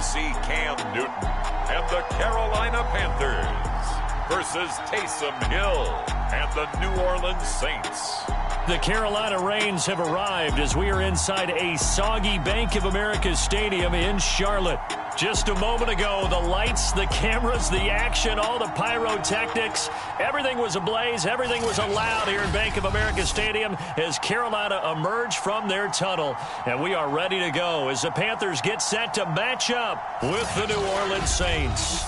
see Cam Newton and the Carolina Panthers versus Taysom Hill and the New Orleans Saints. The Carolina Rains have arrived as we are inside a soggy Bank of America Stadium in Charlotte. Just a moment ago, the lights, the cameras, the action, all the pyrotechnics, everything was ablaze, everything was allowed here in Bank of America Stadium as Carolina emerged from their tunnel. And we are ready to go as the Panthers get set to match up with the New Orleans Saints.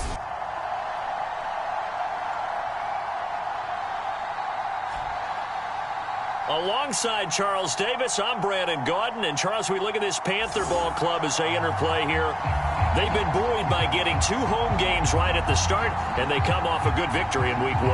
Alongside Charles Davis, I'm Brandon Gaudin. And Charles, we look at this Panther ball club as they interplay here. They've been buoyed by getting 2 home games right at the start, and they come off a good victory in Week 1.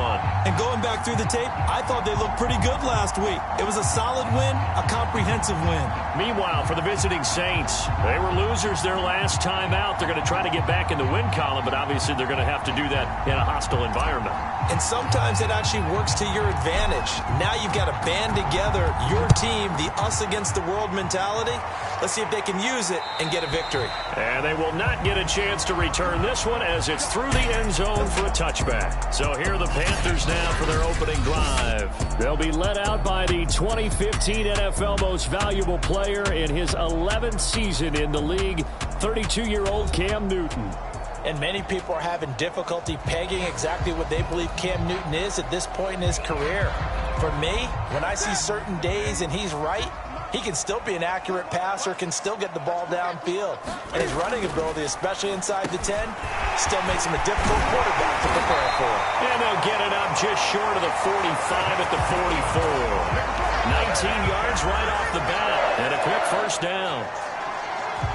And going back through the tape, I thought they looked pretty good last week. It was a solid win, a comprehensive win. Meanwhile, for the visiting Saints, they were losers their last time out. They're going to try to get back in the win column, but obviously they're going to have to do that in a hostile environment. And sometimes it actually works to your advantage. Now you've got to band together your team, the us against the world mentality. Let's see if they can use it and get a victory. And they will not get a chance to return this one as it's through the end zone for a touchback. So here are the Panthers now for their opening drive. They'll be led out by the 2015 NFL Most Valuable Player in his 11th season in the league, 32-year-old Cam Newton. And many people are having difficulty pegging exactly what they believe Cam Newton is at this point in his career. For me, when I see certain days and he's right, he can still be an accurate passer, can still get the ball downfield. And his running ability, especially inside the 10, still makes him a difficult quarterback to prepare for. And they'll get it up just short of the 45 at the 44. 19 yards right off the bat and a quick first down.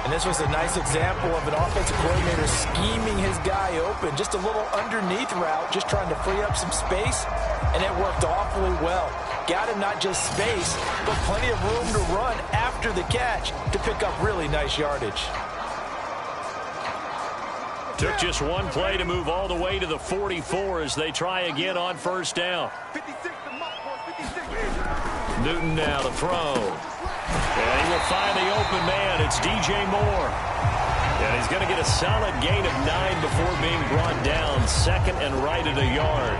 And this was a nice example of an offensive coordinator scheming his guy open. Just a little underneath route, just trying to free up some space, and it worked awfully well. Got him not just space, but plenty of room to run after the catch to pick up really nice yardage. Took just one play to move all the way to the 44 as they try again on first down. Newton now to throw. And he will find the open man. It's DJ Moore. And he's going to get a solid gain of 9 before being brought down. Second and right at a yard.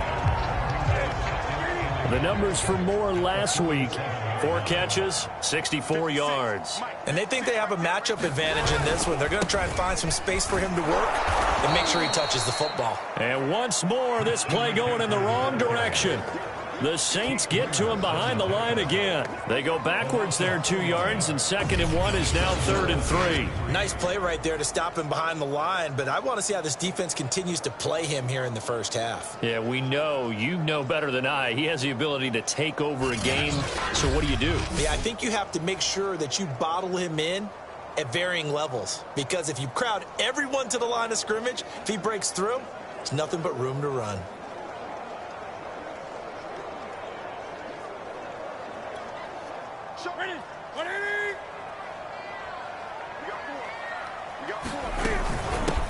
The numbers for Moore last week: 4 catches, 64 yards. And they think they have a matchup advantage in this one. They're going to try and find some space for him to work and make sure he touches the football. And once more, this play going in the wrong direction. The Saints get to him behind the line again. They go backwards there 2 yards, and 2nd and 1 is now 3rd and 3. Nice play right there to stop him behind the line, but I want to see how this defense continues to play him here in the first half. Yeah, we know. You know better than I. He has the ability to take over a game, so what do you do? Yeah, I think you have to make sure that you bottle him in at varying levels, because if you crowd everyone to the line of scrimmage, if he breaks through, there's nothing but room to run.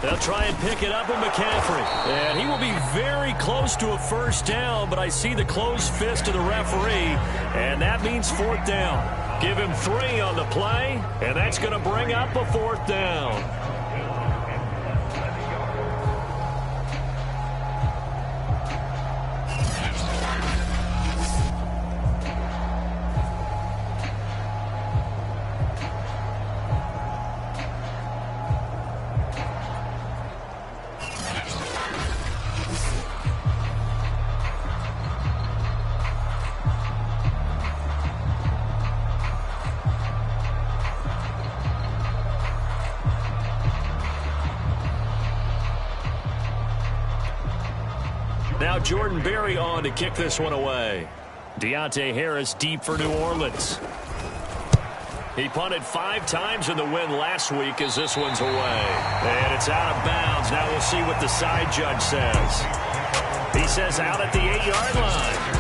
They'll try and pick it up with McCaffrey. And he will be very close to a first down, but I see the closed fist of the referee, and that means 4th down. Give him 3 on the play, and that's going to bring up a 4th down. Now Jordan Berry on to kick this one away. Deontay Harris deep for New Orleans. He punted 5 times in the win last week as this one's away. And it's out of bounds. Now we'll see what the side judge says. He says out at the 8-yard line.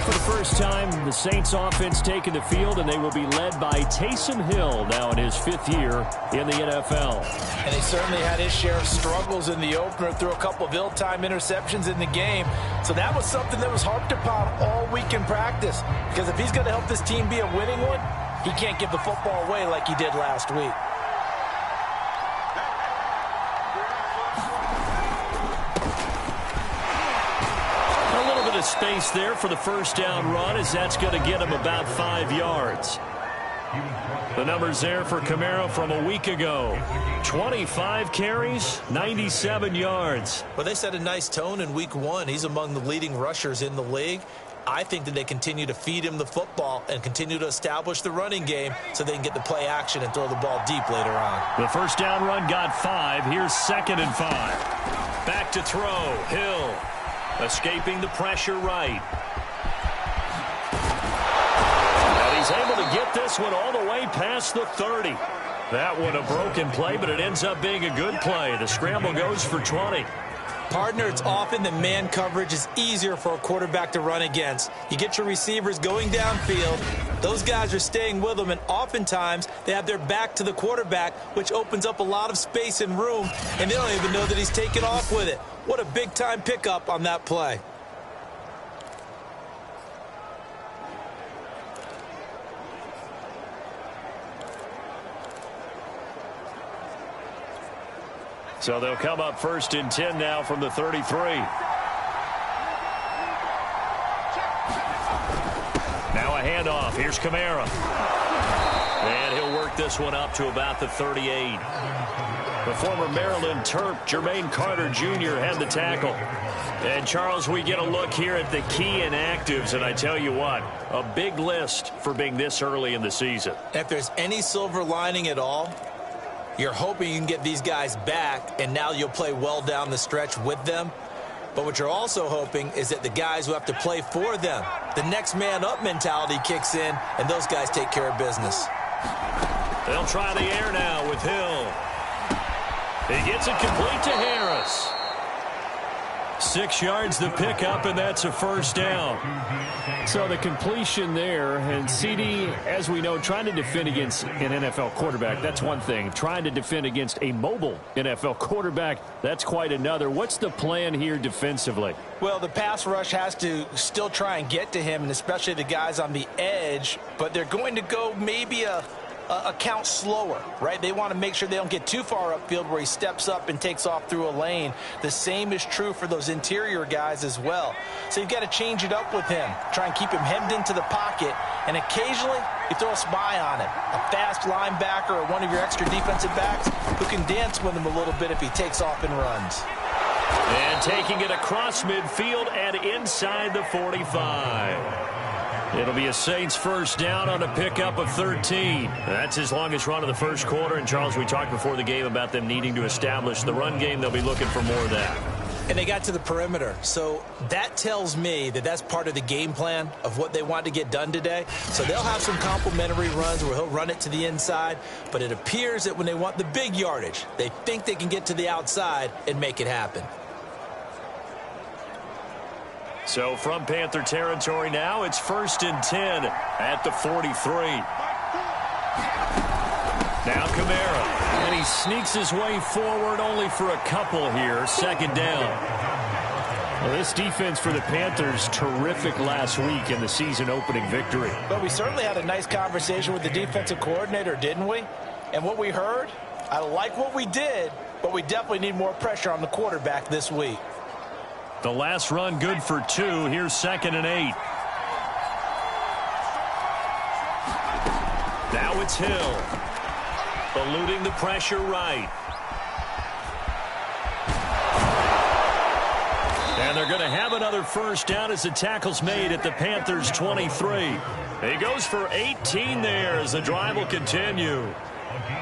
For the first time, the Saints offense taking the field, and they will be led by Taysom Hill now in his 5th year in the NFL. And he certainly had his share of struggles in the opener, threw a couple of ill-timed interceptions in the game. So that was something that was harped upon all week in practice. Because if he's going to help this team be a winning one, he can't give the football away like he did last week. of space there for the first down run, as that's going to get him about 5 yards. The numbers there for Kamara from a week ago. 25 carries, 97 yards. Well, they set a nice tone in week 1. He's among the leading rushers in the league. I think that they continue to feed him the football and continue to establish the running game so they can get the play action and throw the ball deep later on. The first down run got 5. Here's 2nd and 5. Back to throw. Hill escaping the pressure right. And he's able to get this one all the way past the 30. That one a broken play, but it ends up being a good play. The scramble goes for 20. Partner, it's often that man coverage is easier for a quarterback to run against. You get your receivers going downfield. Those guys are staying with them, and oftentimes they have their back to the quarterback, which opens up a lot of space and room, and they don't even know that he's taken off with it. What a big-time pickup on that play. So they'll come up 1st and 10 now from the 33. Now a handoff. Here's Kamara. And he'll work this one up to about the 38. The former Maryland Terp, Jermaine Carter Jr. had the tackle. And, Charles, we get a look here at the key inactives, and I tell you what, a big list for being this early in the season. If there's any silver lining at all, you're hoping you can get these guys back, and now you'll play well down the stretch with them. But what you're also hoping is that the guys who have to play for them, the next man up mentality kicks in, and those guys take care of business. They'll try the air now with Hill. He gets it complete to Harris. 6 yards the pickup, and that's a first down. So the completion there, and CD, as we know, trying to defend against an NFL quarterback, that's one thing. Trying to defend against a mobile NFL quarterback, that's quite another. What's the plan here defensively? Well, the pass rush has to still try and get to him, and especially the guys on the edge, but they're going to go maybe a count slower, right? They want to make sure they don't get too far upfield where he steps up and takes off through a lane. The same is true for those interior guys as well. So you've got to change it up with him. Try and keep him hemmed into the pocket, and occasionally you throw a spy on him. A fast linebacker or one of your extra defensive backs who can dance with him a little bit if he takes off and runs. And taking it across midfield and inside the 45. It'll be a Saints first down on a pickup of 13. That's his longest run of the first quarter. And, Charles, we talked before the game about them needing to establish the run game. They'll be looking for more of that. And they got to the perimeter. So that tells me that that's part of the game plan of what they want to get done today. So they'll have some complementary runs where he'll run it to the inside. But it appears that when they want the big yardage, they think they can get to the outside and make it happen. So from Panther territory now, it's 1st and 10 at the 43. Now Kamara. And he sneaks his way forward only for a couple here. 2nd down. Well, this defense for the Panthers, terrific last week in the season-opening victory. But we certainly had a nice conversation with the defensive coordinator, didn't we? And what we heard, I like what we did, but we definitely need more pressure on the quarterback this week. The last run good for 2. Here's 2nd and 8. Now it's Hill. Eluding the pressure right. And they're going to have another first down as the tackle's made at the Panthers' 23. He goes for 18 there as the drive will continue.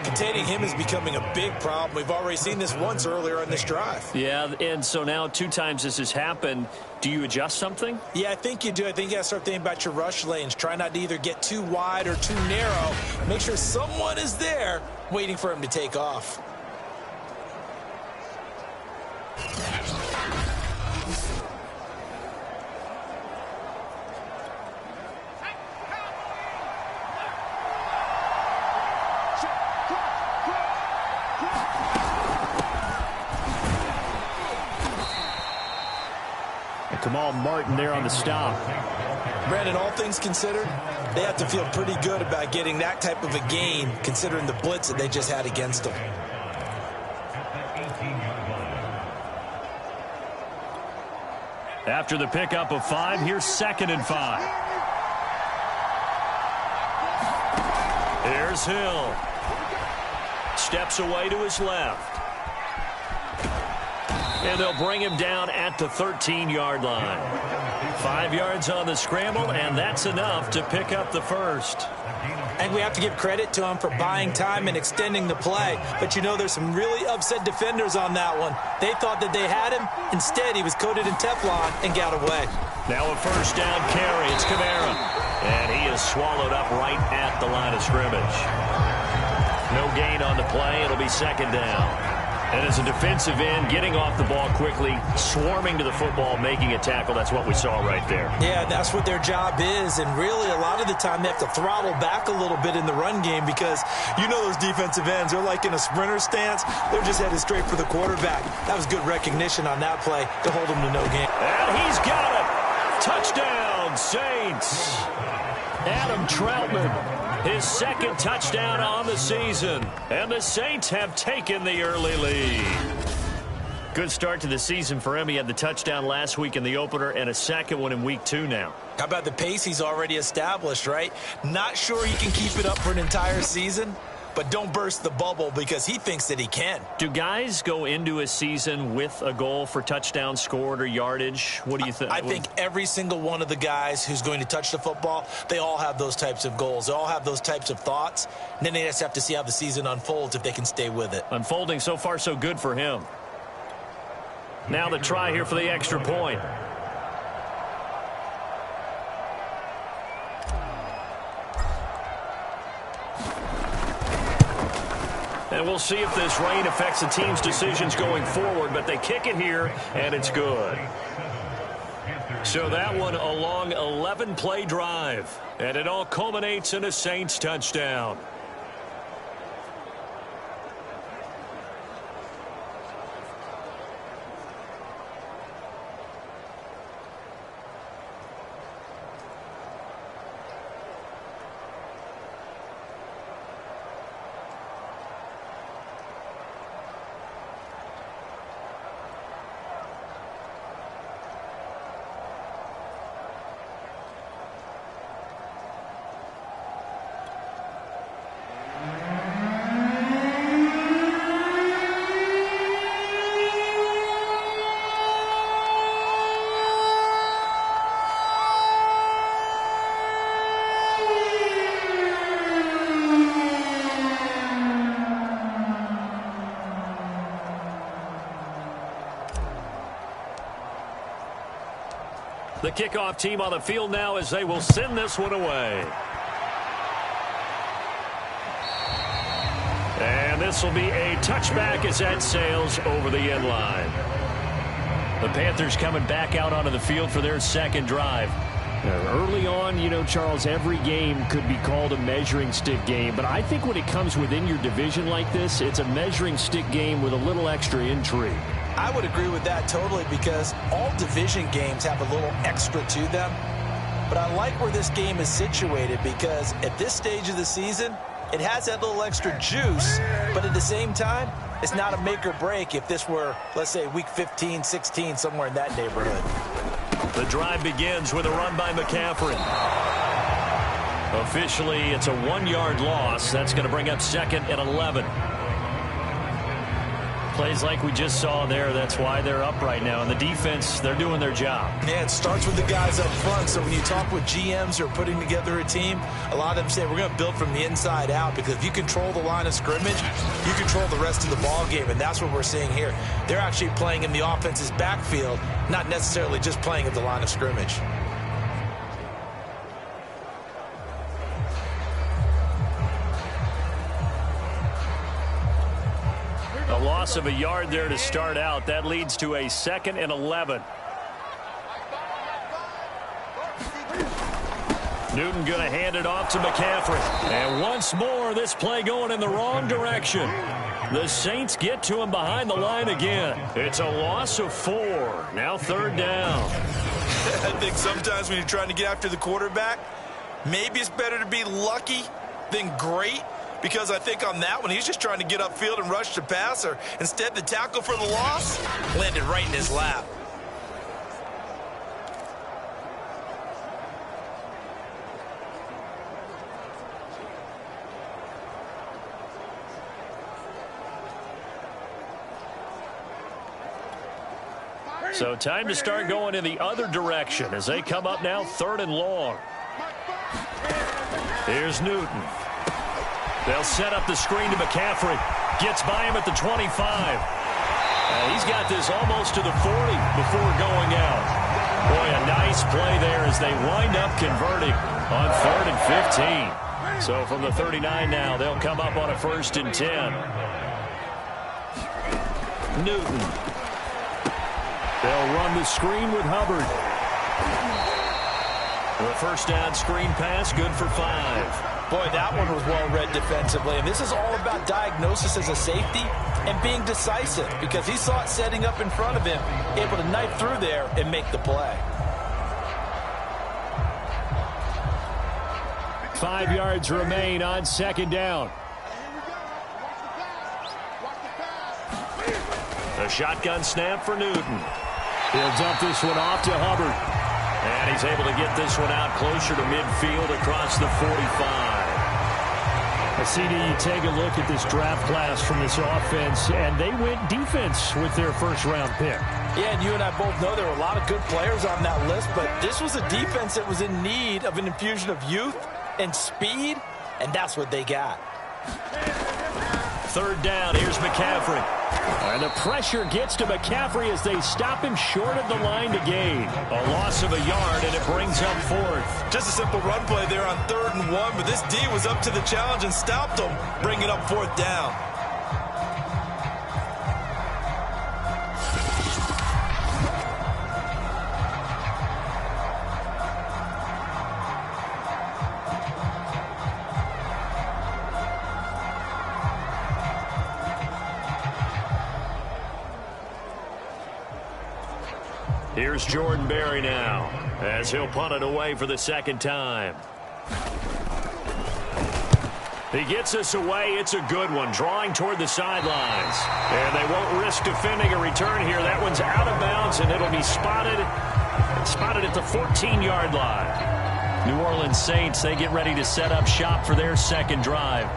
Containing him is becoming a big problem. We've already seen this once earlier in this drive. Yeah, and so now 2 times this has happened. Do you adjust something? Yeah, I think you do. I think you got to start thinking about your rush lanes. Try not to either get too wide or too narrow. Make sure someone is there waiting for him to take off. Kamal Martin there on the stop. Brandon, all things considered, they have to feel pretty good about getting that type of a gain, considering the blitz that they just had against them. After the pickup of 5, here's 2nd and 5. Here's Hill. Steps away to his left. And they'll bring him down at the 13-yard line. 5 yards on the scramble, and that's enough to pick up the first. And we have to give credit to him for buying time and extending the play. But you know, there's some really upset defenders on that one. They thought that they had him. Instead, he was coated in Teflon and got away. Now a first down carry. It's Kamara. And he is swallowed up right at the line of scrimmage. No gain on the play. It'll be 2nd down. And as a defensive end, getting off the ball quickly, swarming to the football, making a tackle, that's what we saw right there. Yeah, that's what their job is. And really, a lot of the time, they have to throttle back a little bit in the run game because you know those defensive ends, they're like in a sprinter stance. They're just headed straight for the quarterback. That was good recognition on that play to hold them to no gain. And he's got it. Touchdown, Saints. Adam Troutman. His 2nd touchdown on the season. And the Saints have taken the early lead. Good start to the season for him. He had the touchdown last week in the opener and a 2nd one in week 2 now. How about the pace he's already established, right? Not sure he can keep it up for an entire season, but don't burst the bubble because he thinks that he can. Do guys go into a season with a goal for touchdowns scored or yardage? What do you think? I think every single one of the guys who's going to touch the football, they all have those types of goals. They all have those types of thoughts. And then they just have to see how the season unfolds if they can stay with it. Unfolding so far so good for him. Now the try here for the extra point. And we'll see if this rain affects the team's decisions going forward, but they kick it here, and it's good. So that one a long 11-play drive, and it all culminates in a Saints touchdown. The kickoff team on the field now as they will send this one away. And this will be a touchback as that sails over the end line. The Panthers coming back out onto the field for their 2nd drive. Early on, you know, Charles, every game could be called a measuring stick game. But I think when it comes within your division like this, it's a measuring stick game with a little extra intrigue. I would agree with that totally because all division games have a little extra to them. But I like where this game is situated because at this stage of the season, it has that little extra juice. But at the same time, it's not a make or break if this were, let's say, week 15, 16, somewhere in that neighborhood. The drive begins with a run by McCaffrey. Officially, it's a 1-yard loss. That's going to bring up 2nd and 11. Plays like we just saw there, that's why they're up right now. And the defense, they're doing their job. Yeah, it starts with the guys up front. So when you talk with GMs who are putting together a team, a lot of them say we're going to build from the inside out because if you control the line of scrimmage, you control the rest of the ball game. And that's what we're seeing here. They're actually playing in the offense's backfield, not necessarily just playing at the line of scrimmage. A loss of a yard there to start out. That leads to a 2nd and 11. Newton going to hand it off to McCaffrey. And once more, this play going in the wrong direction. The Saints get to him behind the line again. It's a loss of 4. Now 3rd down. I think sometimes when you're trying to get after the quarterback, maybe it's better to be lucky than great. Because I think on that one, he's just trying to get upfield and rush the passer. Instead, the tackle for the loss landed right in his lap. So time to start going in the other direction as they come up now 3rd and long. Here's Newton. They'll set up the screen to McCaffrey. Gets by him at the 25. He's got this almost to the 40 before going out. Boy, a nice play there as they wind up converting on 3rd and 15. So from the 39 now, they'll come up on a 1st and 10. Newton. They'll run the screen with Hubbard. The first down screen pass, good for 5. Boy, that one was well read defensively. And this is all about diagnosis as a safety and being decisive because he saw it setting up in front of him, able to knife through there and make the play. 5 yards remain on 2nd down. A shotgun snap for Newton. He'll dump this one off to Hubbard. And he's able to get this one out closer to midfield across the 45. CD, you take a look at this draft class from this offense, and they went defense with their 1st-round pick. Yeah, and you and I both know there were a lot of good players on that list, but this was a defense that was in need of an infusion of youth and speed, and that's what they got. 3rd down, here's McCaffrey. And the pressure gets to McCaffrey as they stop him short of the line to gain. A loss of a yard, and it brings up 4th. Just a simple run play there on 3rd and 1, but this D was up to the challenge and stopped him, bringing up 4th down. Here's Jordan Berry now as he'll punt it away for the 2nd time. He gets us away. It's a good one, drawing toward the sidelines. And they won't risk defending a return here. That one's out of bounds, and it'll be spotted at the 14-yard line. New Orleans Saints, they get ready to set up shop for their 2nd drive.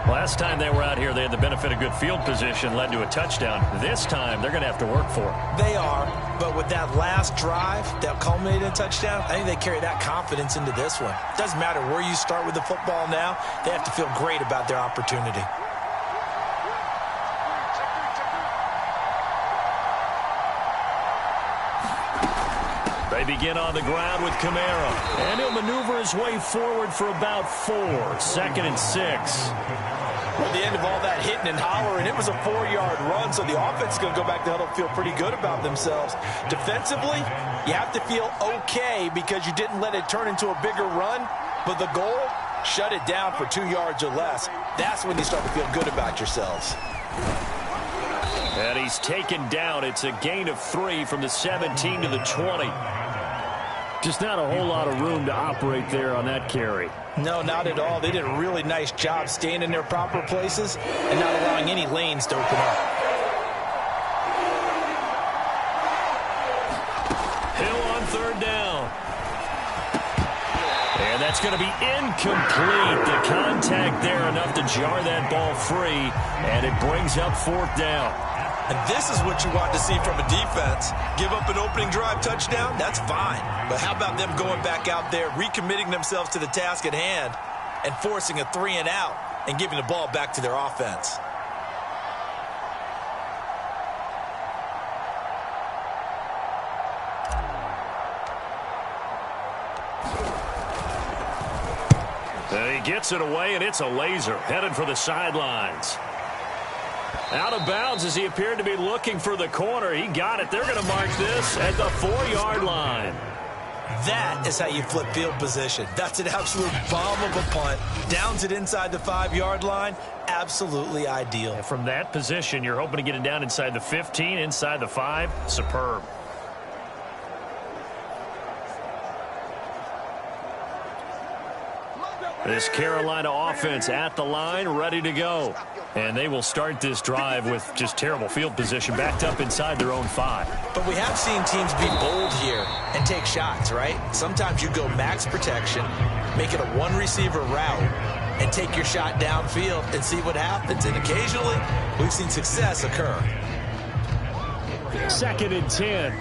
Last time they were out here, they had the benefit of good field position, led to a touchdown. This time, they're going to have to work for it. They are, but with that last drive that culminated in a touchdown, I think they carry that confidence into this one. Doesn't matter where you start with the football now, they have to feel great about their opportunity. They begin on the ground with Kamara, and he'll maneuver his way forward for about 4. 2nd and 6. At the end of all that hitting and hollering, it was a 4-yard run, so the offense is going to go back to huddle, feel pretty good about themselves. Defensively, you have to feel okay because you didn't let it turn into a bigger run, but the goal, shut it down for 2 yards or less. That's when you start to feel good about yourselves. And he's taken down. It's a gain of 3 from the 17 to the 20. Just not a whole lot of room to operate there on that carry. No, not at all. They did a really nice job staying in their proper places and not allowing any lanes to open up. Hill on 3rd down. And that's going to be incomplete. The contact there enough to jar that ball free, and it brings up 4th down. And this is what you want to see from a defense. Give up an opening drive touchdown, that's fine. But how about them going back out there, recommitting themselves to the task at hand, and forcing a 3 and out and giving the ball back to their offense? And he gets it away, and it's a laser, headed for the sidelines. Out of bounds as he appeared to be looking for the corner. He got it. They're going to mark this at the 4-yard line. That is how you flip field position. That's an absolute bomb of a punt. Downs it inside the 5-yard line. Absolutely ideal. And from that position, you're hoping to get it down inside the 15, inside the 5. Superb. This Carolina offense at the line, ready to go. And they will start this drive with just terrible field position, backed up inside their own 5. But we have seen teams be bold here and take shots, right? Sometimes you go max protection, make it a one-receiver route, and take your shot downfield and see what happens. And occasionally, we've seen success occur. 2nd and 10.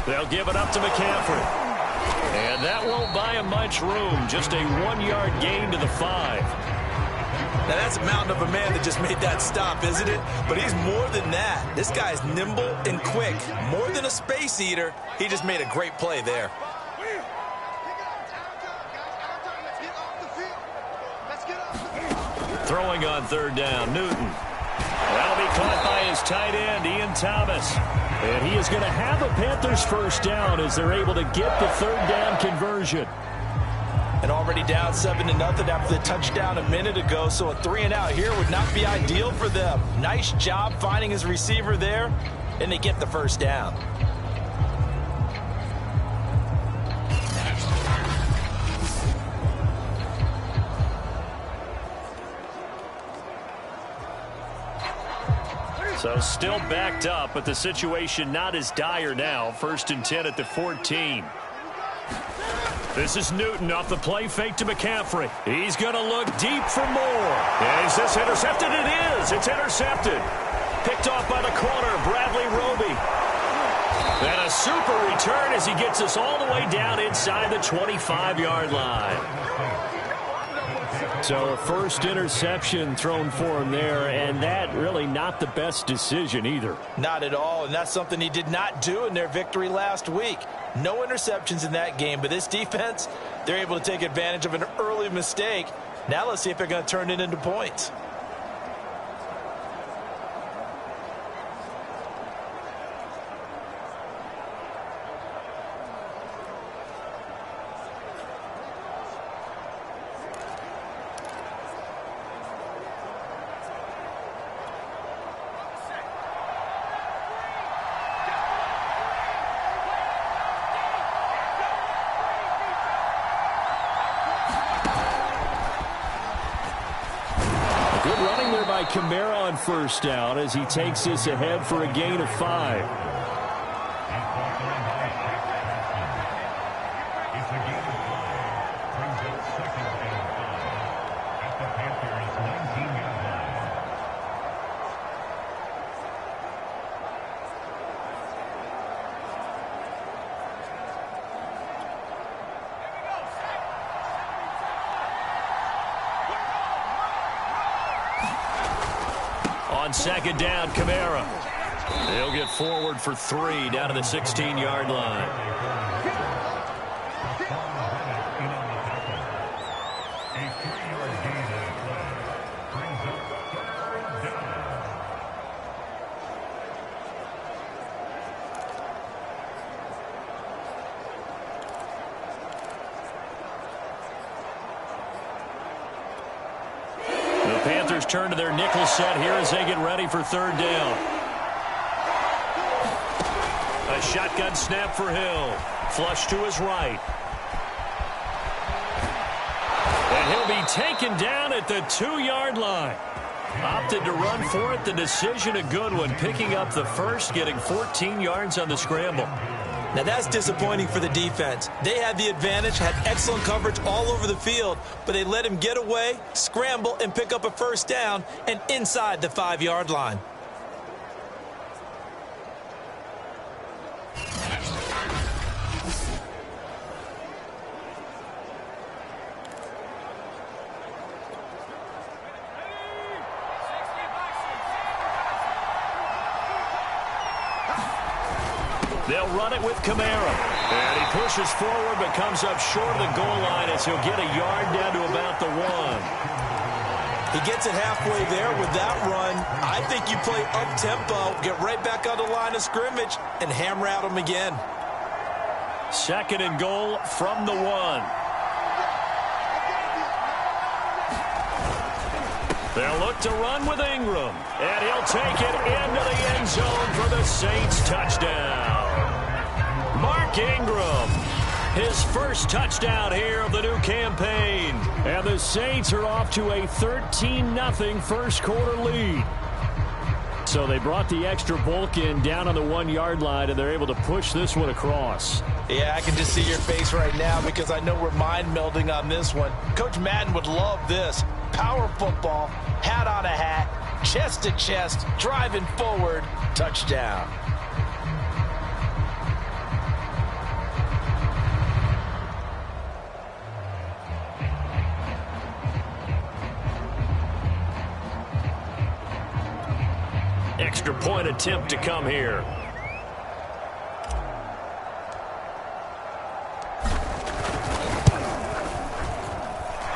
They'll give it up to McCaffrey. And that won't buy him much room. Just a 1-yard gain to the 5. Now, that's a mountain of a man that just made that stop, isn't it? But he's more than that. This guy's nimble and quick. More than a space eater, he just made a great play there. Throwing on 3rd down, Newton. That'll be caught by his tight end, Ian Thomas. And he is going to have a Panthers first down as they're able to get the 3rd down conversion. And already down 7-0 after the touchdown a minute ago, so a 3-and-out here would not be ideal for them. Nice job finding his receiver there, and they get the first down. So still backed up, but the situation not as dire now. 1st and 10 at the 14. This is Newton off the play fake to McCaffrey. He's going to look deep for more. Is this intercepted? It is. It's intercepted. Picked off by the corner, Bradley Roby. And a super return as he gets us all the way down inside the 25-yard line. So a first interception thrown for him there, and that really not the best decision either. Not at all, and that's something he did not do in their victory last week. No interceptions in that game, but this defense, they're able to take advantage of an early mistake. Now let's see if they're going to turn it into points. Kamara on first down as he takes this ahead for a gain of 5. On 2nd down, Kamara. He'll get forward for 3 down to the 16-yard line. Panthers turn to their nickel set here as they get ready for 3rd down. A shotgun snap for Hill. Flush to his right. And he'll be taken down at the 2-yard line. Opted to run for it. The decision a good one. Picking up the first, getting 14 yards on the scramble. Now that's disappointing for the defense. They had the advantage, had excellent coverage all over the field, but they let him get away, scramble, and pick up a first down and inside the 5-yard line. They'll run it with Kamara. And he pushes forward but comes up short of the goal line as he'll get a yard down to about the 1. He gets it halfway there with that run. I think you play up-tempo, get right back on the line of scrimmage, and hammer at him again. 2nd and goal from the 1. They'll look to run with Ingram. And he'll take it into the end zone for the Saints touchdown. Mark Ingram, his first touchdown here of the new campaign. And the Saints are off to a 13-0 first quarter lead. So they brought the extra bulk in down on the 1-yard line, and they're able to push this one across. Yeah, I can just see your face right now because I know we're mind melding on this one. Coach Madden would love this. Power football, hat on a hat, chest to chest, driving forward, touchdown. extra-point attempt to come here.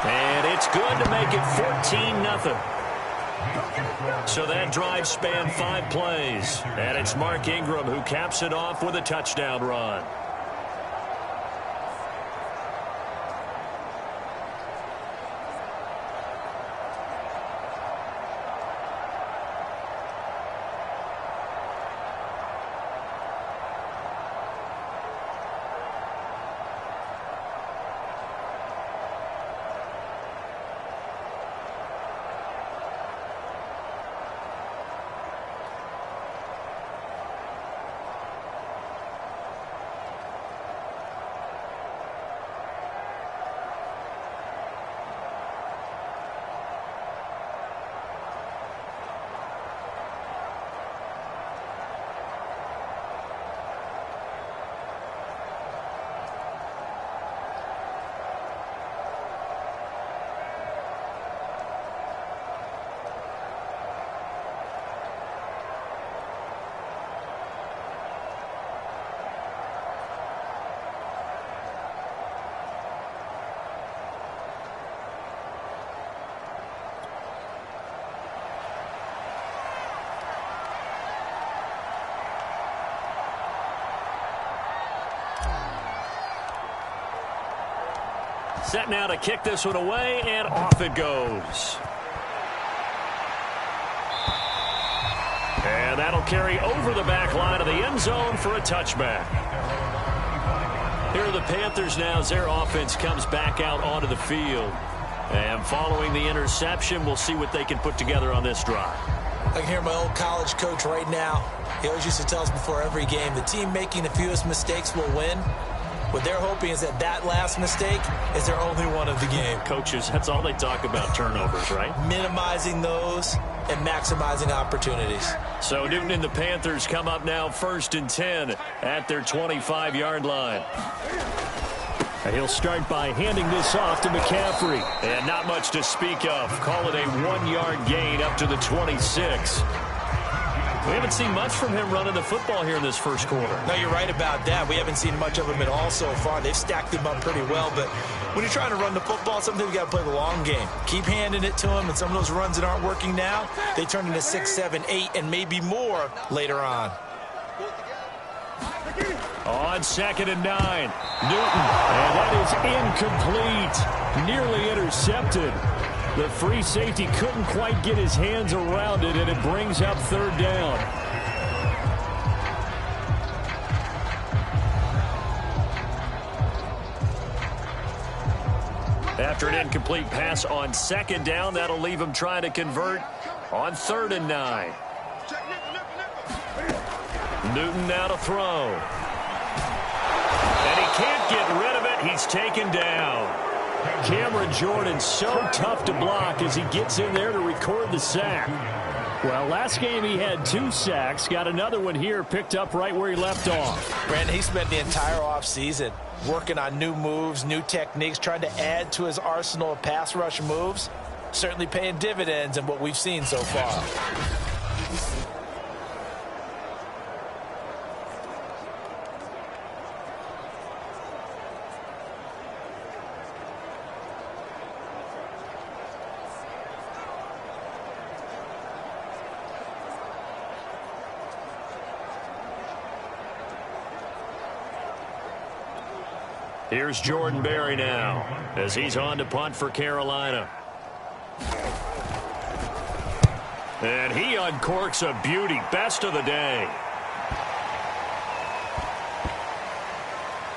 And it's good to make it 14-0. So that drive spanned 5 plays. And it's Mark Ingram who caps it off with a touchdown run. Set now to kick this one away, and off it goes. And that'll carry over the back line of the end zone for a touchback. Here are the Panthers now as their offense comes back out onto the field. And following the interception, we'll see what they can put together on this drive. I can hear my old college coach right now. He always used to tell us before every game, the team making the fewest mistakes will win. What they're hoping is that that last mistake is their only one of the game. Coaches, that's all they talk about, turnovers, right? Minimizing those and maximizing opportunities. So Newton and the Panthers come up now 1st and 10 at their 25-yard line. And he'll start by handing this off to McCaffrey. And not much to speak of. Call it a 1-yard gain up to the 26. We haven't seen much from him running the football here in this first quarter. No, you're right about that. We haven't seen much of him at all so far. They've stacked him up pretty well, but when you're trying to run the football, sometimes you got to play the long game. Keep handing it to him, and some of those runs that aren't working now, they turn into 6, 7, 8, and maybe more later on. On 2nd and 9, Newton, and that is incomplete. Nearly intercepted. The free safety couldn't quite get his hands around it, and it brings up 3rd down. After an incomplete pass on 2nd down, that'll leave him trying to convert on 3rd and 9. Newton now to throw. And he can't get rid of it. He's taken down. Cameron Jordan so tough to block as he gets in there to record the sack. Well, last game he had 2 sacks. Got another one here picked up right where he left off. Brandon, he spent the entire offseason working on new moves, new techniques, trying to add to his arsenal of pass rush moves. Certainly paying dividends in what we've seen so far. Here's Jordan Berry now as he's on to punt for Carolina. And he uncorks a beauty. Best of the day.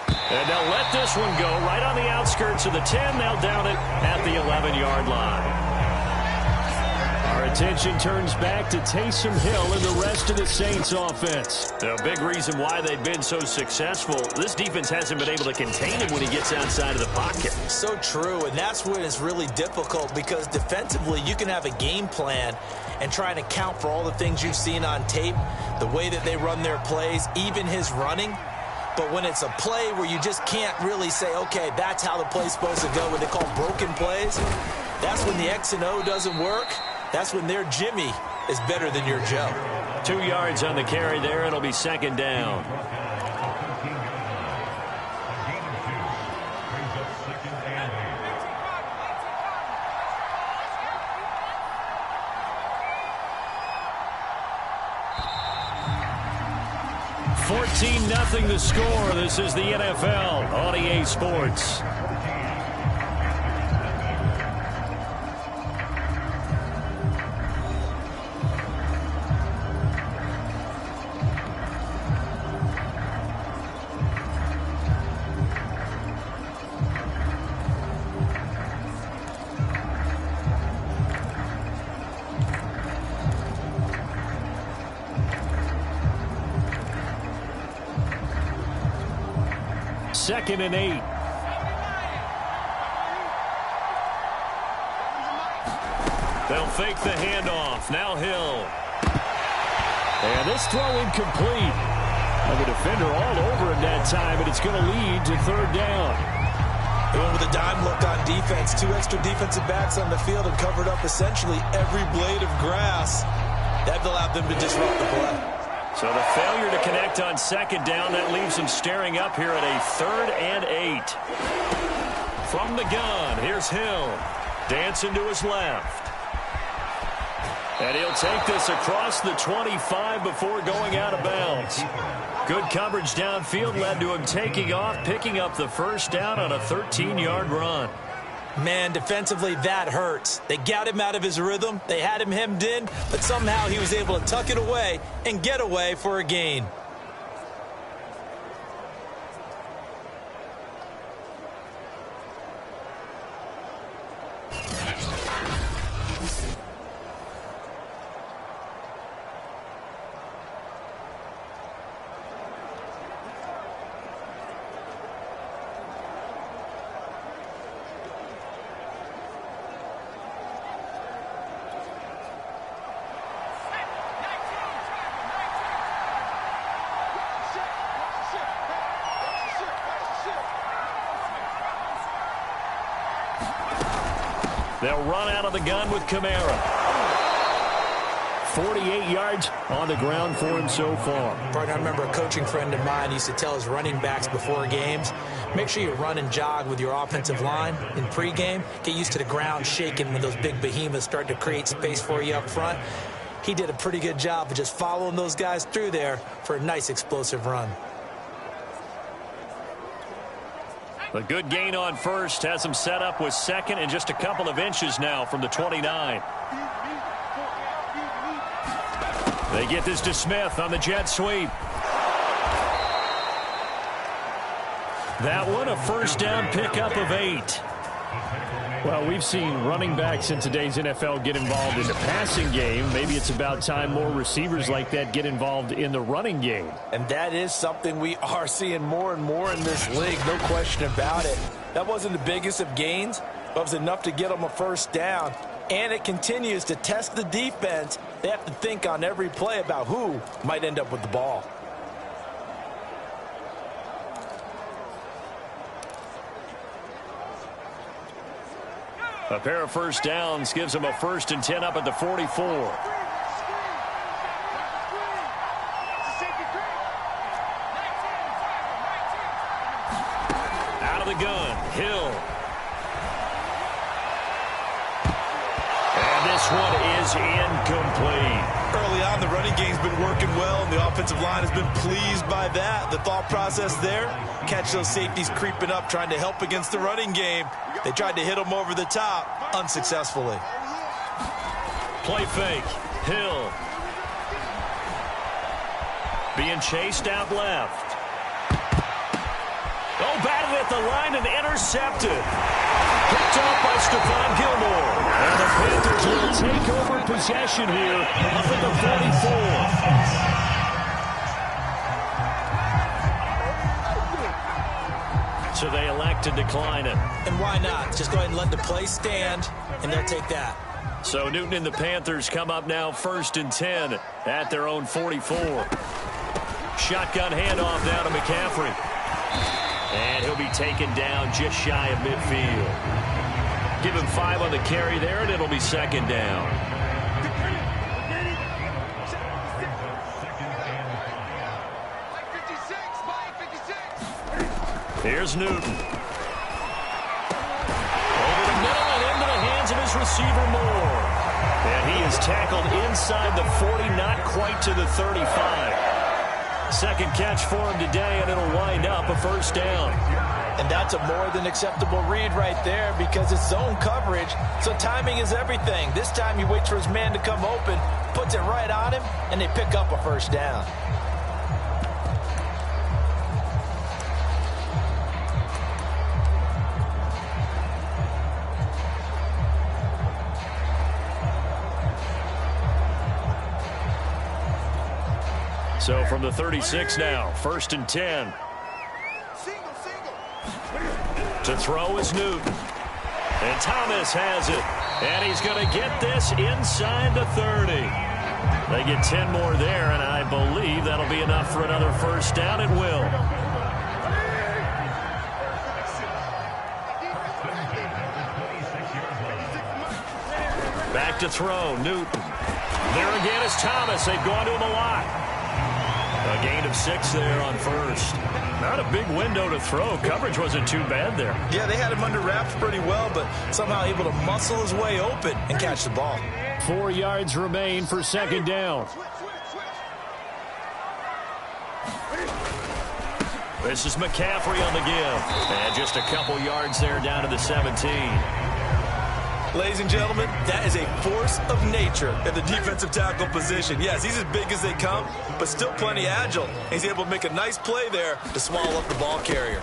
And they'll let this one go right on the outskirts of the 10. They'll down it at the 11-yard line. Our attention turns back to Taysom Hill and the rest of the Saints offense. A big reason why they've been so successful, this defense hasn't been able to contain him when he gets outside of the pocket. So true, and that's when it's really difficult because defensively you can have a game plan and try to account for all the things you've seen on tape, the way that they run their plays, even his running. But when it's a play where you just can't really say, okay, that's how the play's supposed to go, what they call broken plays, that's when the X and O doesn't work. That's when their Jimmy is better than your Joe. 2 yards on the carry there. It'll be second down. $14-0 the score. This is the NFL on EA Sports. Second and 8. They'll fake the handoff. Now Hill. And this throw incomplete. And the defender all over him that time, and it's going to lead to third down. They went with a dime look on defense. 2 extra defensive backs on the field and covered up essentially every blade of grass. That allowed them to disrupt the play. So the failure to connect on second down, that leaves him staring up here at a 3rd and 8. From the gun, here's Hill. Dancing to his left. And he'll take this across the 25 before going out of bounds. Good coverage downfield led to him taking off, picking up the first down on a 13-yard run. Man, defensively, that hurts. They got him out of his rhythm. They had him hemmed in, but somehow he was able to tuck it away and get away for a gain. They'll run out of the gun with Kamara. 48 yards on the ground for him so far. Partner, I remember a coaching friend of mine used to tell his running backs before games, make sure you run and jog with your offensive line in pregame. Get used to the ground shaking when those big behemoths start to create space for you up front. He did a pretty good job of just following those guys through there for a nice explosive run. A good gain on first has him set up with second and just a couple of inches now from the 29. They get this to Smith on the jet sweep. That one a first down pickup of 8. Well, we've seen running backs in today's NFL get involved in the passing game. Maybe it's about time more receivers like that get involved in the running game. And that is something we are seeing more and more in this league, no question about it. That wasn't the biggest of gains, but it was enough to get them a first down. And it continues to test the defense. They have to think on every play about who might end up with the ball. A pair of first downs gives them a 1st and 10 up at the 44. Out of the gun, Hill. And this one is incomplete. Early on, the running game's been working well, and the offensive line has been pleased by that. The thought process there, catch those safeties creeping up, trying to help against the running game. They tried to hit him over the top, unsuccessfully. Play fake, Hill. Being chased out left. Oh, batted at the line and intercepted. Picked off by Stephon Gilmore. And the Panthers will take over possession here up at the 44. So they elect to decline it. And why not? Just go ahead and let the play stand, and they'll take that. So Newton and the Panthers come up now 1st and 10 at their own 44. Shotgun handoff down to McCaffrey. And he'll be taken down just shy of midfield. Give him 5 on the carry there, and it'll be second down. Here's Newton. Over the middle and into the hands of his receiver Moore. And he is tackled inside the 40, not quite to the 35. Second catch for him today, and it'll wind up a first down. And that's a more than acceptable read right there because it's zone coverage, so timing is everything. This time he waits for his man to come open, puts it right on him, and they pick up a first down. So from the 36 now, 1st and 10. To throw is Newton. And Thomas has it. And he's going to get this inside the 30. They get 10 more there, and I believe that'll be enough for another first down. It will. Back to throw, Newton. There again is Thomas. They've gone to him a lot. A gain of 6 there on first. Not a big window to throw. Coverage wasn't too bad there. Yeah, they had him under wraps pretty well, but somehow able to muscle his way open and catch the ball. 4 yards remain for second down. This is McCaffrey on the give. And just a couple yards there down to the 17. Ladies and gentlemen, that is a force of nature in the defensive tackle position. Yes, he's as big as they come, but still plenty agile. He's able to make a nice play there to swallow up the ball carrier.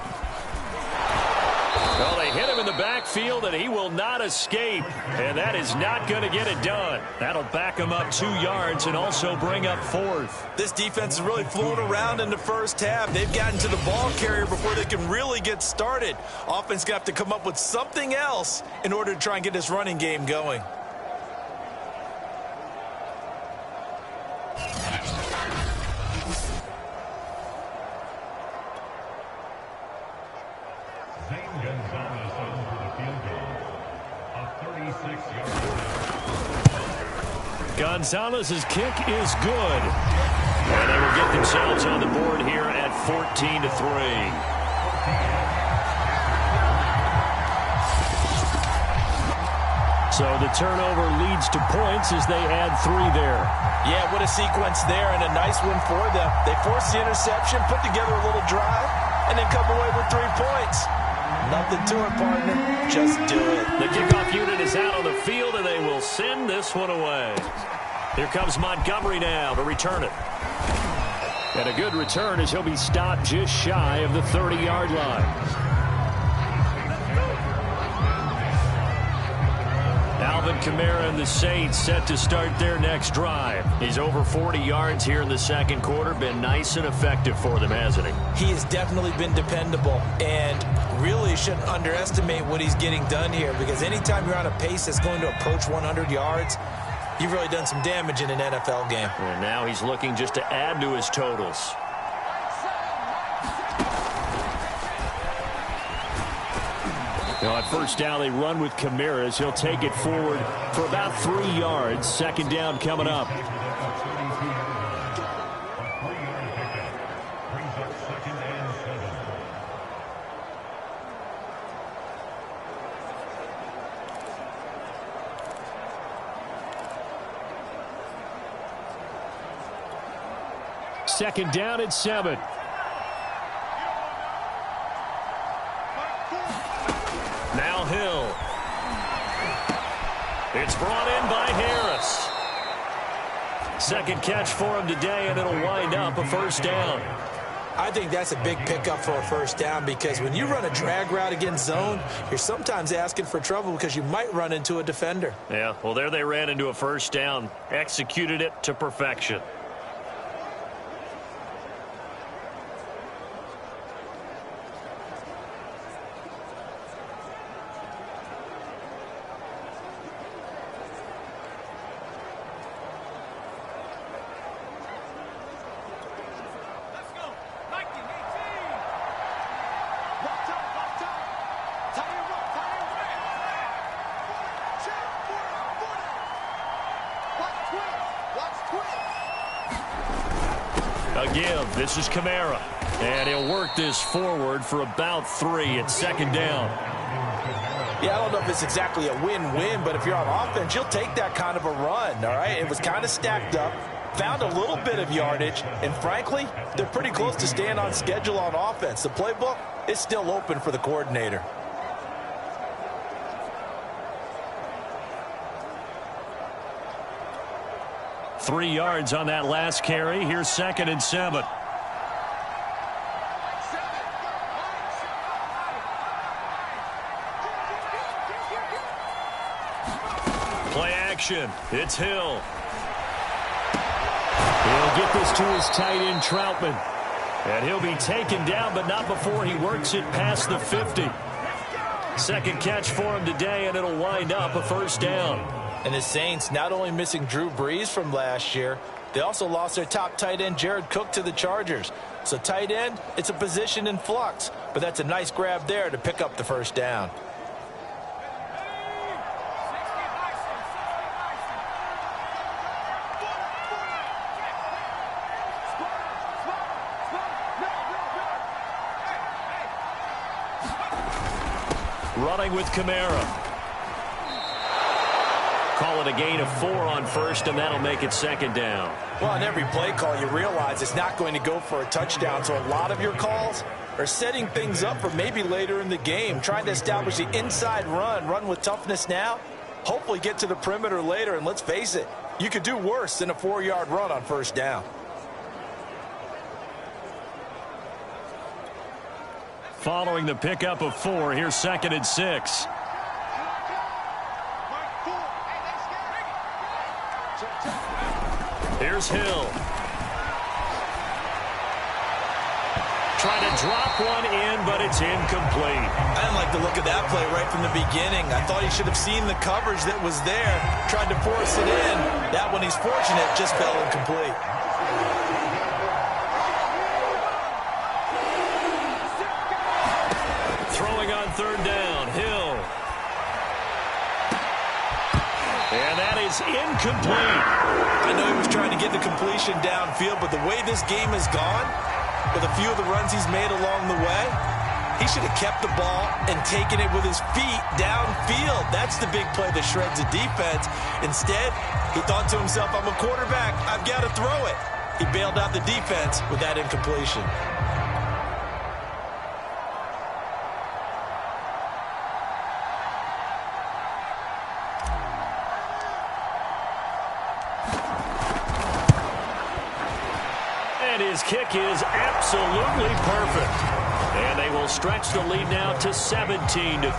Well, they hit him in the backfield, and he will not escape. And that is not going to get it done. That'll back him up 2 yards and also bring up 4th. This defense is really flown around in the first half. They've gotten to the ball carrier before they can really get started. Offense got to come up with something else in order to try and get this running game going. Gonzalez's kick is good. And they will get themselves on the board here at 14-3. So the turnover leads to points as they add 3 there. Yeah, what a sequence there and a nice one for them. They force the interception, put together a little drive, and then come away with 3 points. Nothing to it, partner. Just do it. The kickoff unit is out on the field, and they will send this one away. Here comes Montgomery now to return it. And a good return as he'll be stopped just shy of the 30-yard line. Alvin Kamara and the Saints set to start their next drive. He's over 40 yards here in the second quarter. Been nice and effective for them, hasn't he? He has definitely been dependable and really shouldn't underestimate what he's getting done here because anytime you're on a pace that's going to approach 100 yards, you've really done some damage in an NFL game. And now he's looking just to add to his totals. Now at first down, they run with Kamara as he'll take it forward for about 3 yards. Second down coming up. Second down at 7. Now Hill. It's brought in by Harris. Second catch for him today, and it'll wind up a first down. I think that's a big pickup for a first down because when you run a drag route against zone, you're sometimes asking for trouble because you might run into a defender. Yeah, well, there they ran into a first down. Executed it to perfection. This is Kamara. And he'll work this forward for about 3. It's second down. Yeah, I don't know if it's exactly a win-win, but if you're on offense, you'll take that kind of a run, all right? It was kind of stacked up, found a little bit of yardage, and frankly, they're pretty close to staying on schedule on offense. The playbook is still open for the coordinator. Three yards on that last carry. Here's 2nd and 7. Play action. It's Hill. He'll get this to his tight end, Troutman. And he'll be taken down, but not before he works it past the 50. Second catch for him today, and it'll wind up a first down. And the Saints not only missing Drew Brees from last year, they also lost their top tight end, Jared Cook, to the Chargers. So tight end, it's a position in flux, but that's a nice grab there to pick up the first down. Running with Kamara. Call it a gain of 4 on first, and that'll make it second down. Well, on every play call, you realize it's not going to go for a touchdown, so a lot of your calls are setting things up for maybe later in the game, trying to establish the inside run with toughness now, hopefully get to the perimeter later, and let's face it, you could do worse than a 4-yard run on first down. Following the pickup of 4, here's 2nd and 6. Here's Hill. Trying to drop one in, but it's incomplete. I didn't like the look of that play right from the beginning. I thought he should have seen the coverage that was there, tried to force it in. That one, he's fortunate, just fell incomplete. Throwing on third down, Hill. And that is incomplete. I know he was trying to get the completion downfield, but the way this game has gone, with a few of the runs he's made along the way, he should have kept the ball and taken it with his feet downfield. That's the big play that shreds the defense. Instead, he thought to himself, I'm a quarterback, I've got to throw it. He bailed out the defense with that incompletion. His kick is absolutely perfect. And they will stretch the lead now to 17-3.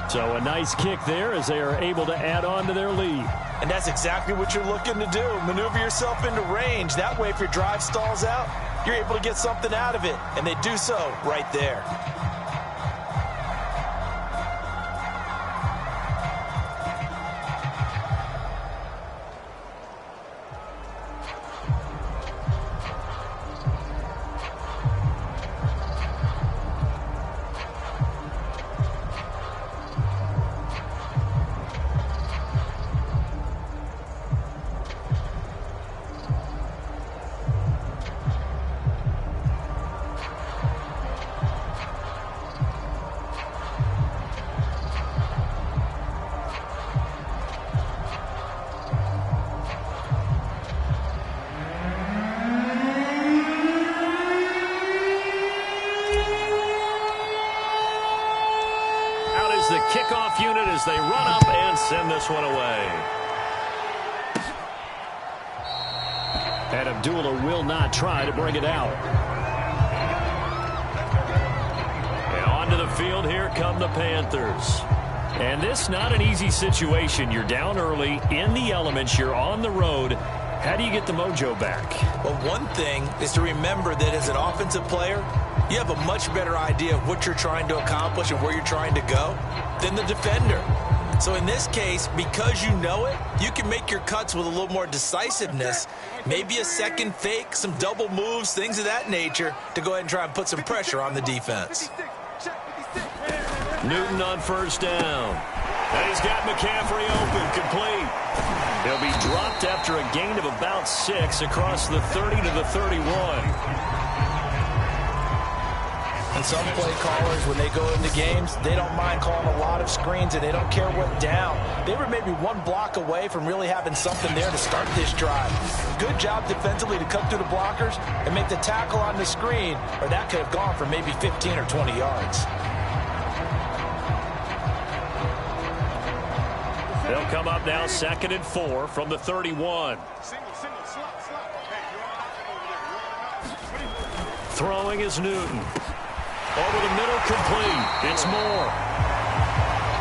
So a nice kick there as they are able to add on to their lead. And that's exactly what you're looking to do. Maneuver yourself into range. That way, if your drive stalls out, you're able to get something out of it. And they do so right there. The kickoff unit as they run up and send this one away. And Abdullah will not try to bring it out. And onto the field, here come the Panthers. And this not an easy situation. You're down early, in the elements, you're on the road. How do you get the mojo back? Well, one thing is to remember that as an offensive player, you have a much better idea of what you're trying to accomplish and where you're trying to go than the defender. So in this case, because you know it, you can make your cuts with a little more decisiveness, maybe a second fake, some double moves, things of that nature, to go ahead and try and put some pressure on the defense. Newton on first down. And he's got McCaffrey open, complete. He'll be dropped after a gain of about 6 across the 30 to the 31. And some play callers, when they go into games, they don't mind calling a lot of screens, and they don't care what down. They were maybe one block away from really having something there to start this drive. Good job defensively to cut through the blockers and make the tackle on the screen, or that could have gone for maybe 15 or 20 yards. They'll come up now 2nd and 4 from the 31. Throwing is Newton. Over the middle, complete. It's Moore.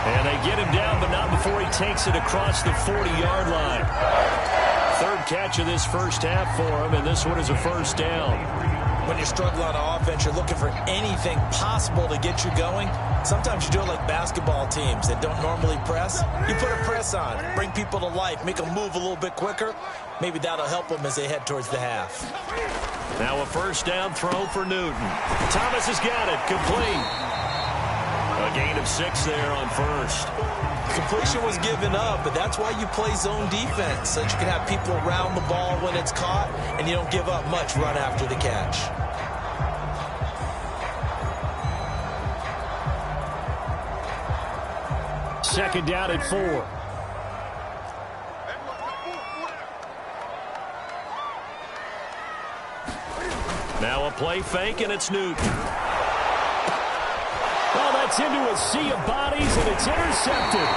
And they get him down, but not before he takes it across the 40-yard line. 3rd catch of this first half for him, and this one is a first down. When you're struggling on offense, you're looking for anything possible to get you going. Sometimes you do it like basketball teams that don't normally press. You put a press on, bring people to life, make them move a little bit quicker. Maybe that'll help them as they head towards the half. Now a first down throw for Newton. Thomas has got it. Complete. A gain of 6 there on first. Completion was given up, but that's why you play zone defense, so that you can have people around the ball when it's caught, and you don't give up much run after the catch. Second down at 4. Now a play fake, and it's Newton. Well, that's into a sea of bodies, and it's intercepted.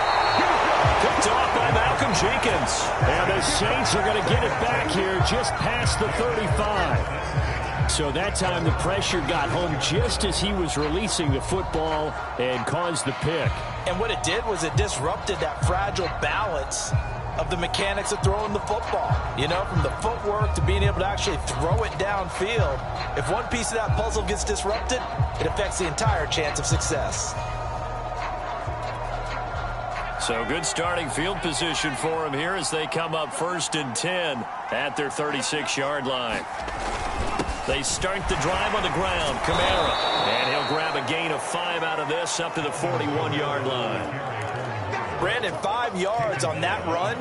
Picked off by Malcolm Jenkins. And the Saints are going to get it back here just past the 35. So that time the pressure got home just as he was releasing the football and caused the pick. And what it did was it disrupted that fragile balance of the mechanics of throwing the football. You know, from the footwork to being able to actually throw it downfield. If one piece of that puzzle gets disrupted, it affects the entire chance of success. So good starting field position for him here as they come up 1st and 10 at their 36-yard line. They start the drive on the ground. Kamara. And he'll grab a gain of 5 out of this up to the 41-yard line. Brandon, 5 yards on that run.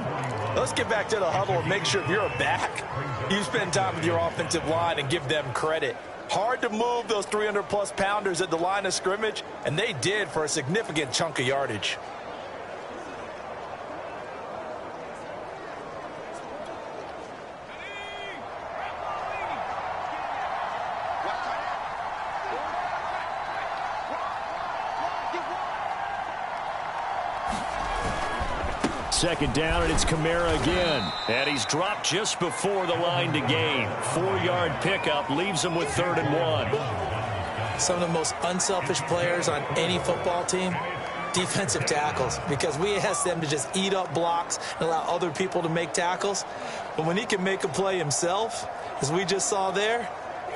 Let's get back to the huddle and make sure if you're a back, you spend time with your offensive line and give them credit. Hard to move those 300-plus pounders at the line of scrimmage, and they did for a significant chunk of yardage. Second down, and it's Kamara again. And he's dropped just before the line to gain. 4-yard pickup leaves him with 3rd and 1. Some of the most unselfish players on any football team, defensive tackles, because we ask them to just eat up blocks and allow other people to make tackles. But when he can make a play himself, as we just saw there,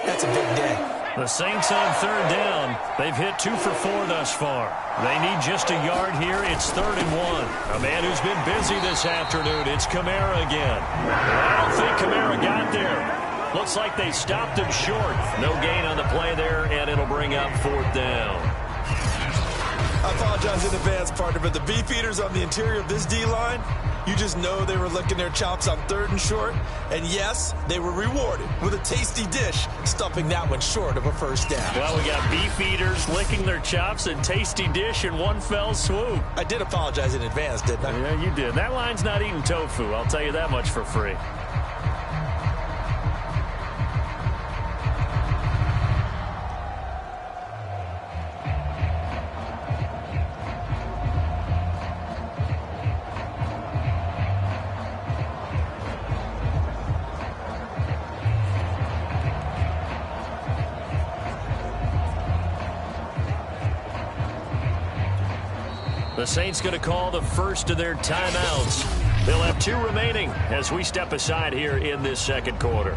that's a big day. The Saints on 3rd down. They've hit 2 for 4 thus far. They need just a yard here. It's 3rd and 1. A man who's been busy this afternoon. It's Kamara again. I don't think Kamara got there. Looks like they stopped him short. No gain on the play there, and it'll bring up 4th down. I apologize in advance, partner, but the beef eaters on the interior of this D-line, you just know they were licking their chops on 3rd and short. And yes, they were rewarded with a tasty dish, stuffing that one short of a first down. Well, we got beef eaters licking their chops and tasty dish in one fell swoop. I did apologize in advance, didn't I? Yeah, you did. That line's not eating tofu. I'll tell you that much for free. The Saints going to call the first of their timeouts. They'll have 2 remaining as we step aside here in this second quarter.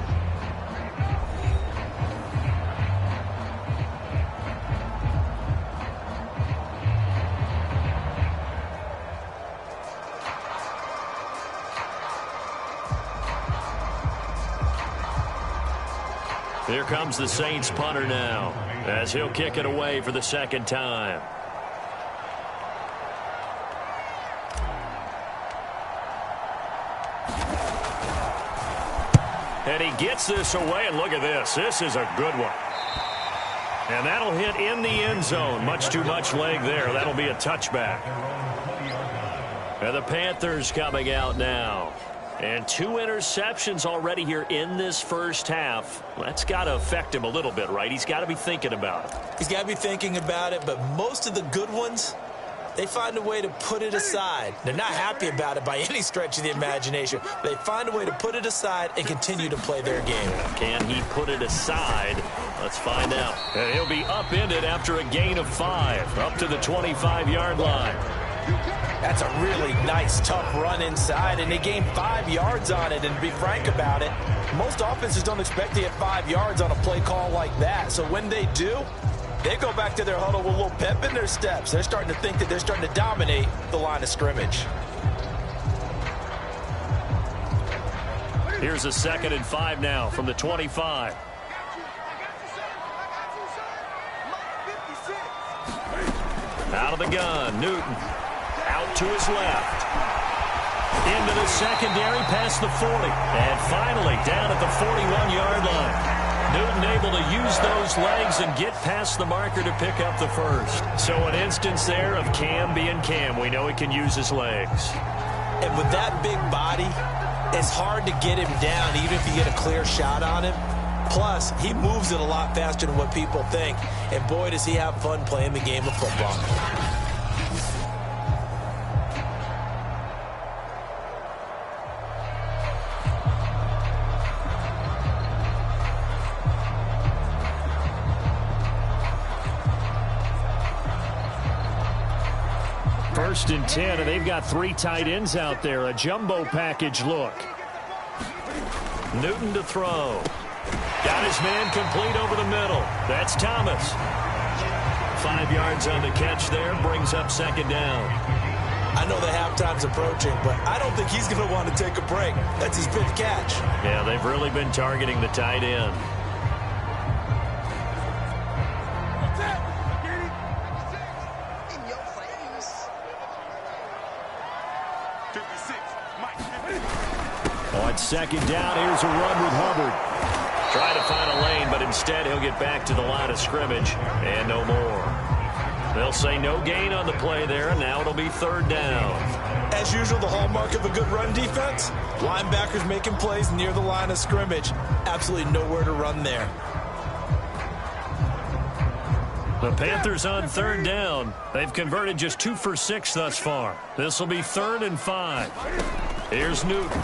Here comes the Saints punter now as he'll kick it away for the second time. And he gets this away, and look at this. This is a good one. And that'll hit in the end zone. Much too much leg there. That'll be a touchback. And the Panthers coming out now. And 2 interceptions already here in this first half. That's got to affect him a little bit, right? He's got to be thinking about it. He's got to be thinking about it, but most of the good ones, they find a way to put it aside. They're not happy about it by any stretch of the imagination. They find a way to put it aside and continue to play their game. Can he put it aside? Let's find out. And he'll be upended after a gain of 5, up to the 25-yard line. That's a really nice, tough run inside, and they gained 5 yards on it. And to be frank about it, most offenses don't expect to get 5 yards on a play call like that. So when they do, they go back to their huddle with a little pep in their steps. They're starting to think that they're starting to dominate the line of scrimmage. Here's a 2nd and 5 now from the 25. Out of the gun, Newton. Out to his left. Into the secondary, past the 40. And finally, down at the 41-yard line. Newton able to use those legs and get past the marker to pick up the first. So an instance there of Cam being Cam. We know he can use his legs. And with that big body, it's hard to get him down even if you get a clear shot on him. Plus, he moves it a lot faster than what people think. And boy, does he have fun playing the game of football. First and 10, and they've got 3 tight ends out there. A jumbo package look. Newton to throw. Got his man complete over the middle. That's Thomas. 5 yards on the catch there. Brings up 2nd down. I know the halftime's approaching, but I don't think he's going to want to take a break. That's his 5th catch. Yeah, they've really been targeting the tight end. On 2nd down, here's a run with Hubbard. Try to find a lane, but instead he'll get back to the line of scrimmage and no more. They'll say no gain on the play there, and now it'll be 3rd down. As usual, the hallmark of a good run defense, linebackers making plays near the line of scrimmage. Absolutely nowhere to run there. The Panthers on 3rd down. They've converted just 2 for 6 thus far. This will be 3rd and 5. Here's Newton.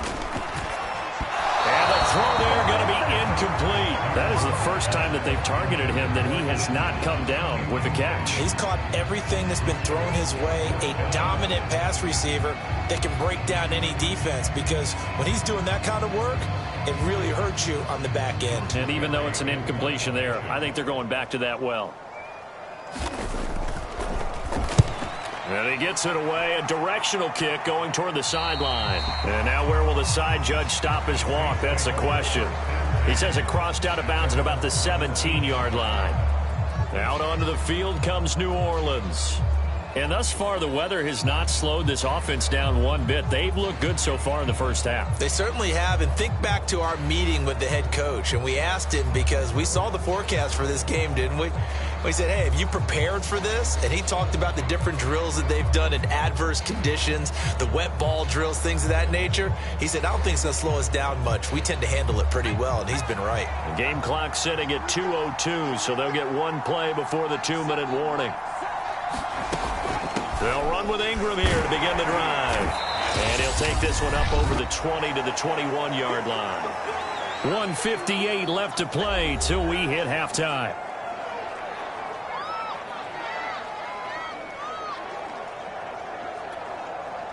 And the throw there going to be incomplete. That is the first time that they've targeted him that he has not come down with a catch. He's caught everything that's been thrown his way. A dominant pass receiver that can break down any defense, because when he's doing that kind of work, it really hurts you on the back end. And even though it's an incompletion there, I think they're going back to that well. And he gets it away, a directional kick going toward the sideline. And now where will the side judge stop his walk? That's the question. He says it crossed out of bounds at about the 17-yard line. Out onto the field comes New Orleans. And thus far, the weather has not slowed this offense down one bit. They've looked good so far in the first half. They certainly have. And think back to our meeting with the head coach. And we asked him, because we saw the forecast for this game, didn't we? We said, hey, have you prepared for this? And he talked about the different drills that they've done in adverse conditions, the wet ball drills, things of that nature. He said, I don't think it's going to slow us down much. We tend to handle it pretty well, and he's been right. The game clock sitting at 2:02, so they'll get one play before the 2-minute warning. They'll run with Ingram here to begin the drive. And he'll take this one up over the 20 to the 21-yard line. 1:58 left to play till we hit halftime.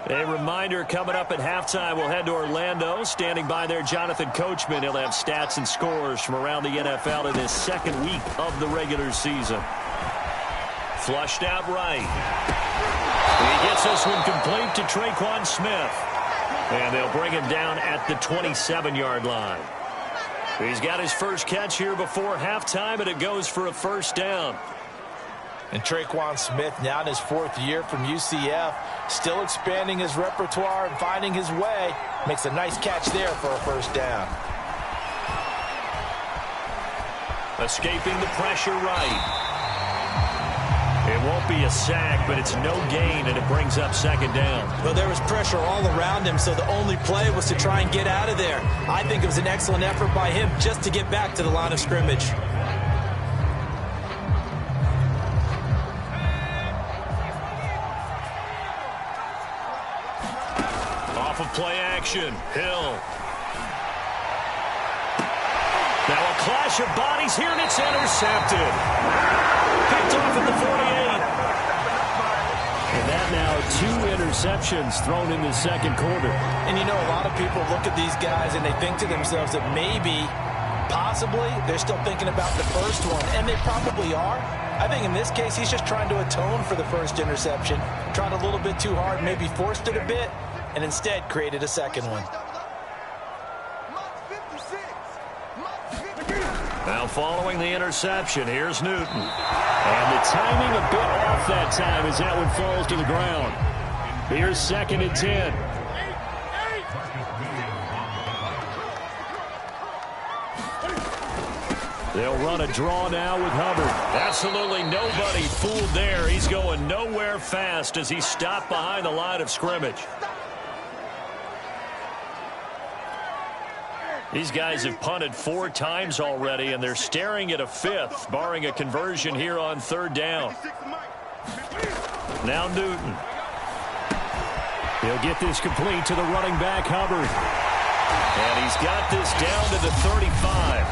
A reminder, coming up at halftime, we'll head to Orlando. Standing by there, Jonathan Coachman. He'll have stats and scores from around the NFL in his 2nd week of the regular season. Flushed out right. He gets this one complete to Traquan Smith. And they'll bring him down at the 27-yard line. He's got his first catch here before halftime, and it goes for a 1st down. And Traquan Smith, now in his 4th year from UCF, still expanding his repertoire and finding his way. Makes a nice catch there for a 1st down. Escaping the pressure right. It won't be a sack, but it's no gain, and it brings up second down. Well, there was pressure all around him, so the only play was to try and get out of there. I think it was an excellent effort by him just to get back to the line of scrimmage. Off of play action, Hill. Now a clash of bodies here, and it's intercepted. Picked off at the 48. And that now 2 interceptions thrown in the second quarter. And you know, a lot of people look at these guys and they think to themselves that maybe, possibly, they're still thinking about the first one. And they probably are. I think in this case, he's just trying to atone for the first interception. Tried a little bit too hard, maybe forced it a bit, and instead created a second one. Now following the interception, here's Newton. And the timing a bit off that time as that one falls to the ground. Here's 2nd and 10. They'll run a draw now with Hubbard. Absolutely nobody fooled there. He's going nowhere fast as he stopped behind the line of scrimmage. These guys have punted 4 times already, and they're staring at a 5th, barring a conversion here on 3rd down. Now Newton. He'll get this complete to the running back, Hubbard. And he's got this down to the 35.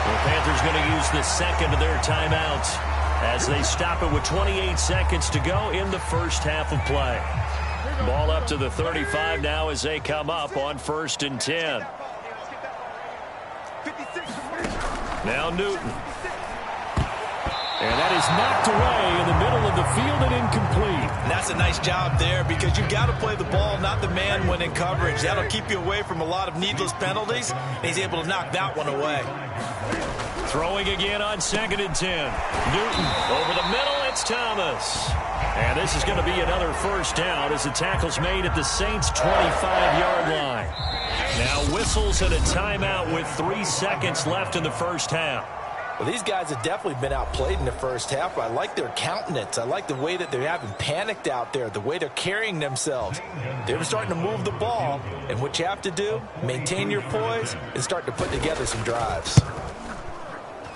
The Panthers going to use the second of their timeouts as they stop it with 28 seconds to go in the first half of play. Ball up to the 35 now as they come up on 1st and 10. Now Newton. And that is knocked away in the middle of the field and incomplete. And that's a nice job there because you've got to play the ball, not the man when in coverage. That'll keep you away from a lot of needless penalties. And he's able to knock that one away. Throwing again on 2nd and 10. Newton over the middle. It's Thomas. And this is going to be another first down as the tackle's made at the Saints' 25-yard line. Now whistles and a timeout with 3 seconds left in the first half. Well, these guys have definitely been outplayed in the first half. I like their countenance. I like the way that they haven't panicked out there, the way they're carrying themselves. They're starting to move the ball, and what you have to do, maintain your poise and start to put together some drives.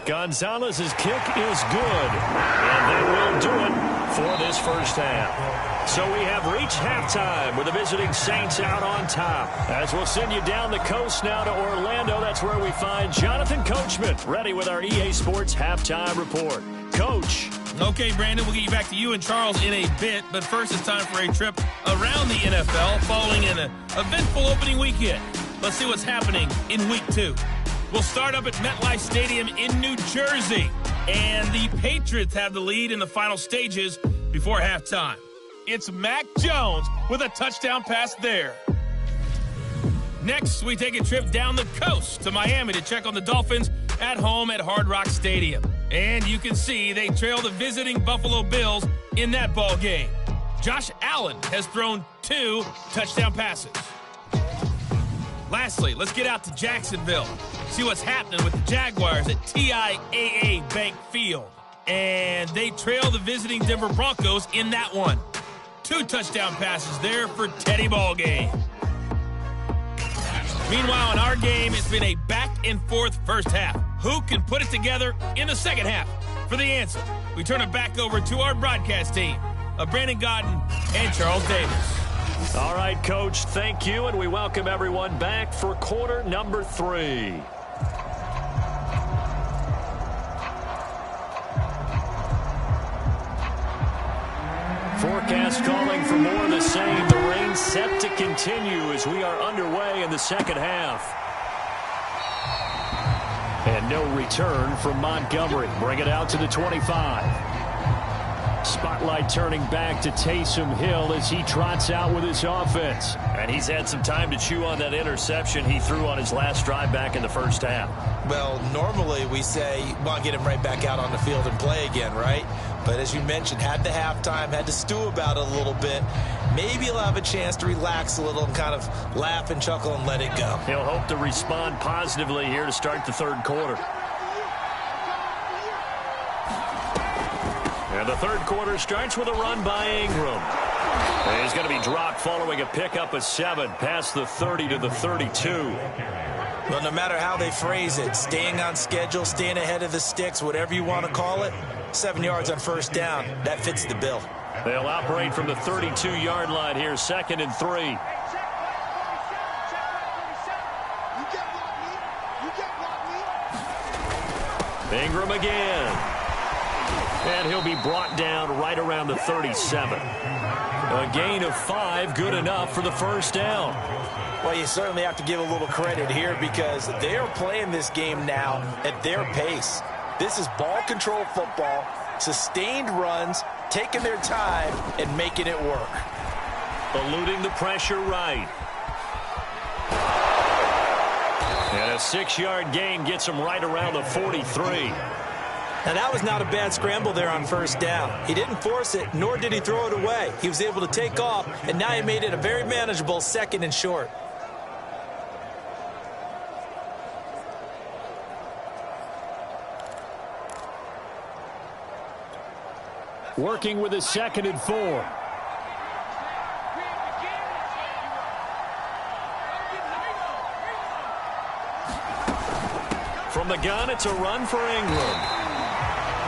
Gonzalez's kick is good, and that will do it for this first half. So we have reached halftime with the visiting Saints out on top. As we'll send you down the coast now to Orlando, that's where we find Jonathan Coachman, ready with our EA Sports Halftime Report. Coach. Okay, Brandon, we'll get you back to you and Charles in a bit, but first it's time for a trip around the NFL following an eventful opening weekend. Let's see what's happening in Week 2. We'll start up at MetLife Stadium in New Jersey, and the Patriots have the lead in the final stages before halftime. It's Mac Jones with a touchdown pass there. Next, we take a trip down the coast to Miami to check on the Dolphins at home at Hard Rock Stadium. And you can see they trail the visiting Buffalo Bills in that ball game. Josh Allen has thrown 2 touchdown passes. Lastly, let's get out to Jacksonville. See what's happening with the Jaguars at TIAA Bank Field. And they trail the visiting Denver Broncos in that one. 2 touchdown passes there for Teddy Ballgame. Meanwhile, in our game, it's been a back-and-forth first half. Who can put it together in the second half? For the answer, we turn it back over to our broadcast team of Brandon Godden and Charles Davis. All right, Coach, thank you, and we welcome everyone back for quarter number 3. Forecast calling for more of the same. The rain set to continue as we are underway in the second half. And no return from Montgomery. Bring it out to the 25. Spotlight turning back to Taysom Hill as he trots out with his offense. And he's had some time to chew on that interception he threw on his last drive back in the first half. Well, normally we say, well, get him right back out on the field and play again, right? But as you mentioned, had the halftime, had to stew about it a little bit. Maybe he'll have a chance to relax a little and kind of laugh and chuckle and let it go. He'll hope to respond positively here to start the third quarter. And the third quarter starts with a run by Ingram. And he's going to be dropped following a pickup of 7 past the 30 to the 32. Well, no matter how they phrase it, staying on schedule, staying ahead of the sticks, whatever you want to call it, 7 yards on first down, that fits the bill. They'll operate from the 32-yard line here, 2nd and 3. Ingram again. And he'll be brought down right around the 37. A gain of 5, good enough for the first down. Well, you certainly have to give a little credit here because they are playing this game now at their pace. This is ball control football, sustained runs, taking their time, and making it work. Eluding the pressure right. And a 6-yard gain gets him right around the 43. Now, that was not a bad scramble there on first down. He didn't force it, nor did he throw it away. He was able to take off, and now he made it a very manageable 2nd and short. Working with a 2nd and 4. From the gun, it's a run for Ingram.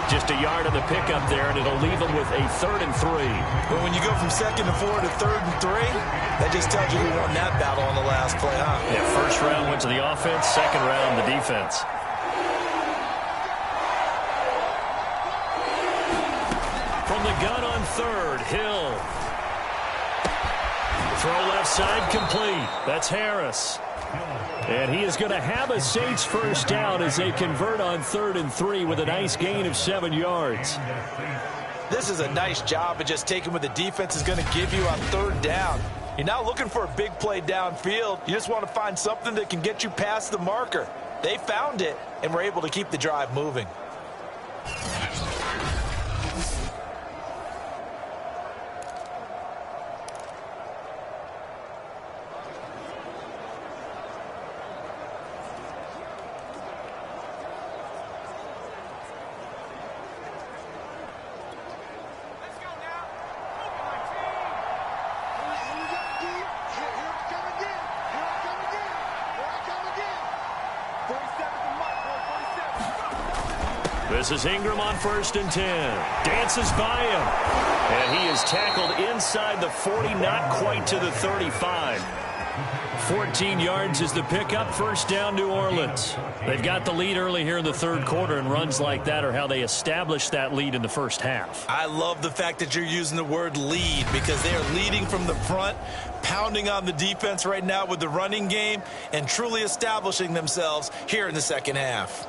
Just a yard on the pickup there, and it'll leave him with a 3rd and 3. But when you go from 2nd and 4 to 3rd and 3, that just tells you who won that battle on the last play, huh? Yeah, first round went to the offense, second round the defense. From the gun on 3rd, Hill. Throw left side complete. That's Harris. And he is going to have a Saints first down as they convert on 3rd and 3 with a nice gain of 7 yards. This is a nice job of just taking what the defense is going to give you on 3rd down. You're not looking for a big play downfield. You just want to find something that can get you past the marker. They found it and were able to keep the drive moving. This is Ingram on 1st and 10. Dances by him. And he is tackled inside the 40, not quite to the 35. 14 yards is the pickup. First down, New Orleans. They've got the lead early here in the 3rd quarter, and runs like that are how they established that lead in the first half. I love the fact that you're using the word lead because they are leading from the front, pounding on the defense right now with the running game, and truly establishing themselves here in the second half.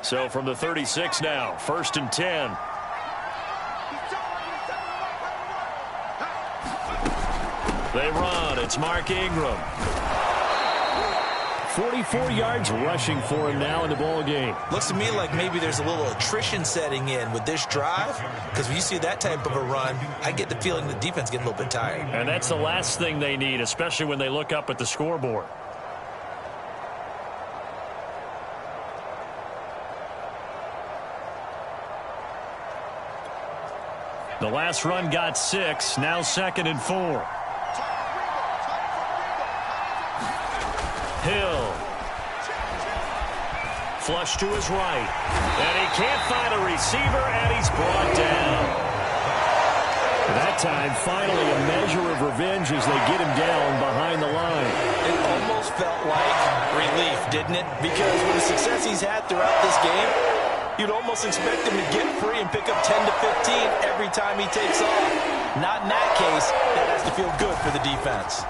So from the 36 now, 1st and 10. They run. It's Mark Ingram. 44 yards rushing for him now in the ball game. Looks to me like maybe there's a little attrition setting in with this drive, because when you see that type of a run, I get the feeling the defense getting a little bit tired. And that's the last thing they need, especially when they look up at the scoreboard. The last run got 6, now 2nd and 4. Hill. Flush to his right. And he can't find a receiver, and he's brought down. That time, finally, a measure of revenge as they get him down behind the line. It almost felt like relief, didn't it? Because with the success he's had throughout this game, you'd almost expect him to get free and pick up 10 to 15 every time he takes off. Not in that case. That has to feel good for the defense.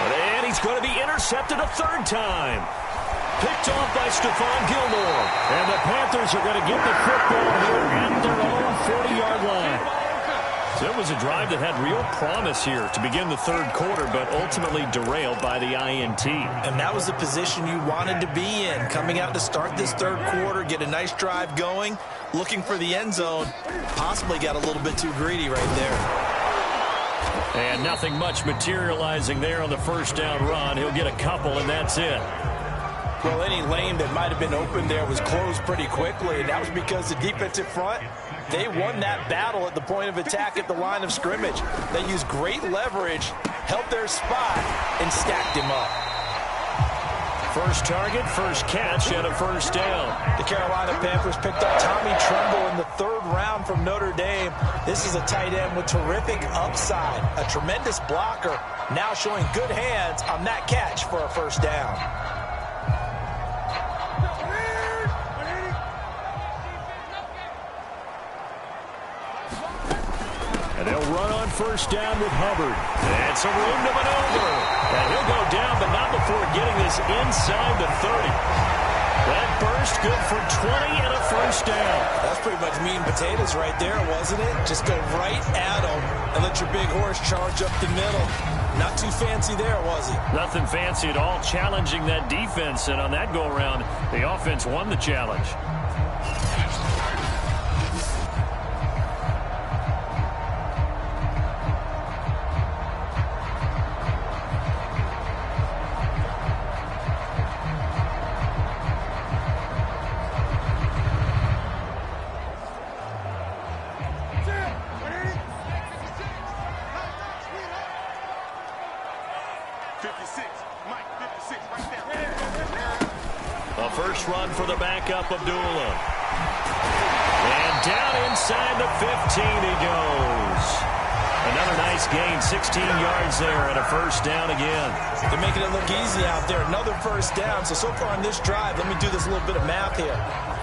And he's going to be intercepted a 3rd time. Picked off by Stephon Gilmore. And the Panthers are going to get the football here at their own 40-yard line. So it was a drive that had real promise here to begin the 3rd quarter, but ultimately derailed by the INT. And that was the position you wanted to be in. Coming out to start this 3rd quarter, get a nice drive going. looking for the end zone. Possibly got a little bit too greedy right there. And nothing much materializing there on the first down run. He'll get a couple, and that's it. Well, any lane that might have been open there was closed pretty quickly, and that was because the defensive front, they won that battle at the point of attack at the line of scrimmage. They used great leverage, held their spot, and stacked him up. First target, first catch, and a first down. The Carolina Panthers picked up Tommy Tremble in the 3rd round from Notre Dame. This is a tight end with terrific upside, a tremendous blocker, now showing good hands on that catch for a first down. And they'll run on first down with Hubbard. And some room to maneuver. And he'll go down, but not before getting this inside the 30. That burst good for 20 and a first down. That's pretty much meat and potatoes right there, wasn't it? Just go right at him and let your big horse charge up the middle. Not too fancy there, was it? Nothing fancy at all, challenging that defense. And on that go-around, the offense won the challenge. First run for the backup, Abdullah. And down inside the 15 he goes. Another nice gain, 16 yards there and a first down again. They're making it look easy out there. Another first down. So far on this drive, let me do this little bit of math here.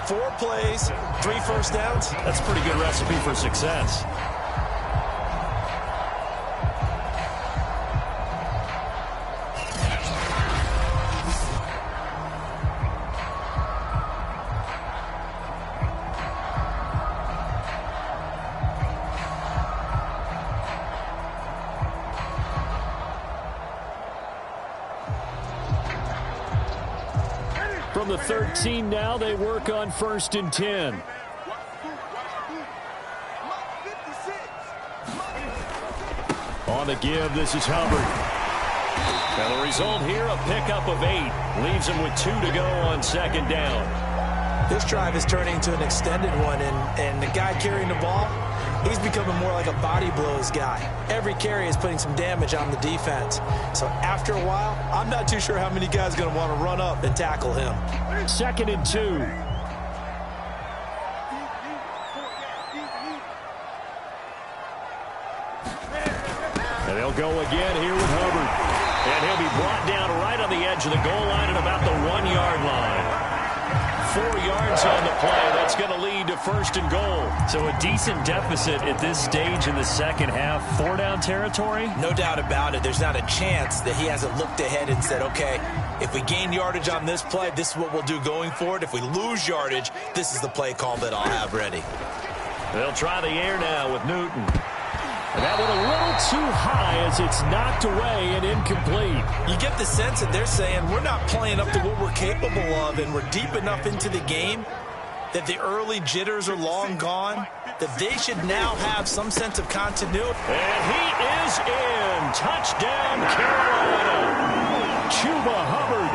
4 plays, 3 first downs. That's a pretty good recipe for success. From the 13 now, they work on 1st and 10. On the give, this is Hubbard. Now the result here, a pickup of 8. Leaves him with 2 to go on 2nd down. This drive is turning into an extended one, and the guy carrying the ball, he's becoming more like a body blows guy. Every carry is putting some damage on the defense. So after a while, I'm not too sure how many guys are going to want to run up and tackle him. 2nd and 2. And they'll go again here with Hubbard. And he'll be brought down right on the edge of the goal line at about the 1-yard line. 4 yards on the play. That's going to lead to 1st and goal. So a decent deficit at this stage in the second half. 4-down territory? No doubt about it. There's not a chance that he hasn't looked ahead and said, okay, if we gain yardage on this play, this is what we'll do going forward. If we lose yardage, this is the play call that I'll have ready. They'll try the air now with Newton. And that one a little too high as it's knocked away and incomplete. You get the sense that they're saying we're not playing up to what we're capable of, and we're deep enough into the game that the early jitters are long gone, that they should now have some sense of continuity. And he is in. Touchdown, Carolina. Chuba Hubbard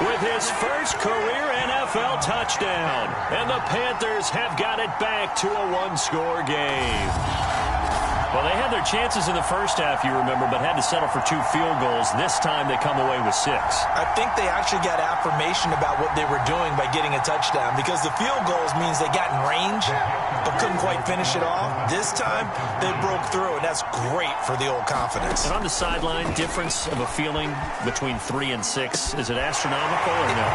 with his first career NFL touchdown. And the Panthers have got it back to a 1-score game. Well, they had their chances in the first half, you remember, but had to settle for 2 field goals. This time they come away with 6. I think they actually got affirmation about what they were doing by getting a touchdown, because the field goals means they got in range but couldn't quite finish it off. This time they broke through, and that's great for the old confidence. And on the sideline, difference of a feeling between 3 and 6, is it astronomical or no?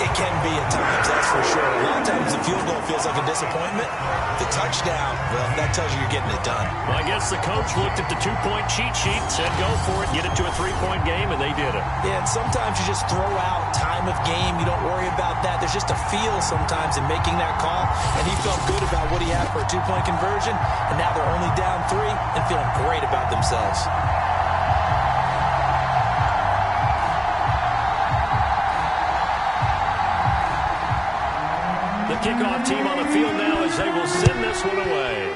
It can be at times, that's for sure. A lot of times the field goal feels like a disappointment. The touchdown, well, that tells you you're getting it done. Well, I guess the coach looked at the 2-point cheat sheet, said go for it, get it to a 3-point game, and they did it. Yeah, and sometimes you just throw out time of game. You don't worry about that. There's just a feel sometimes in making that call, and he felt good about what he had for a 2-point conversion, and now they're only down 3 and feeling great about themselves. The kickoff team on the field now as they will this one away.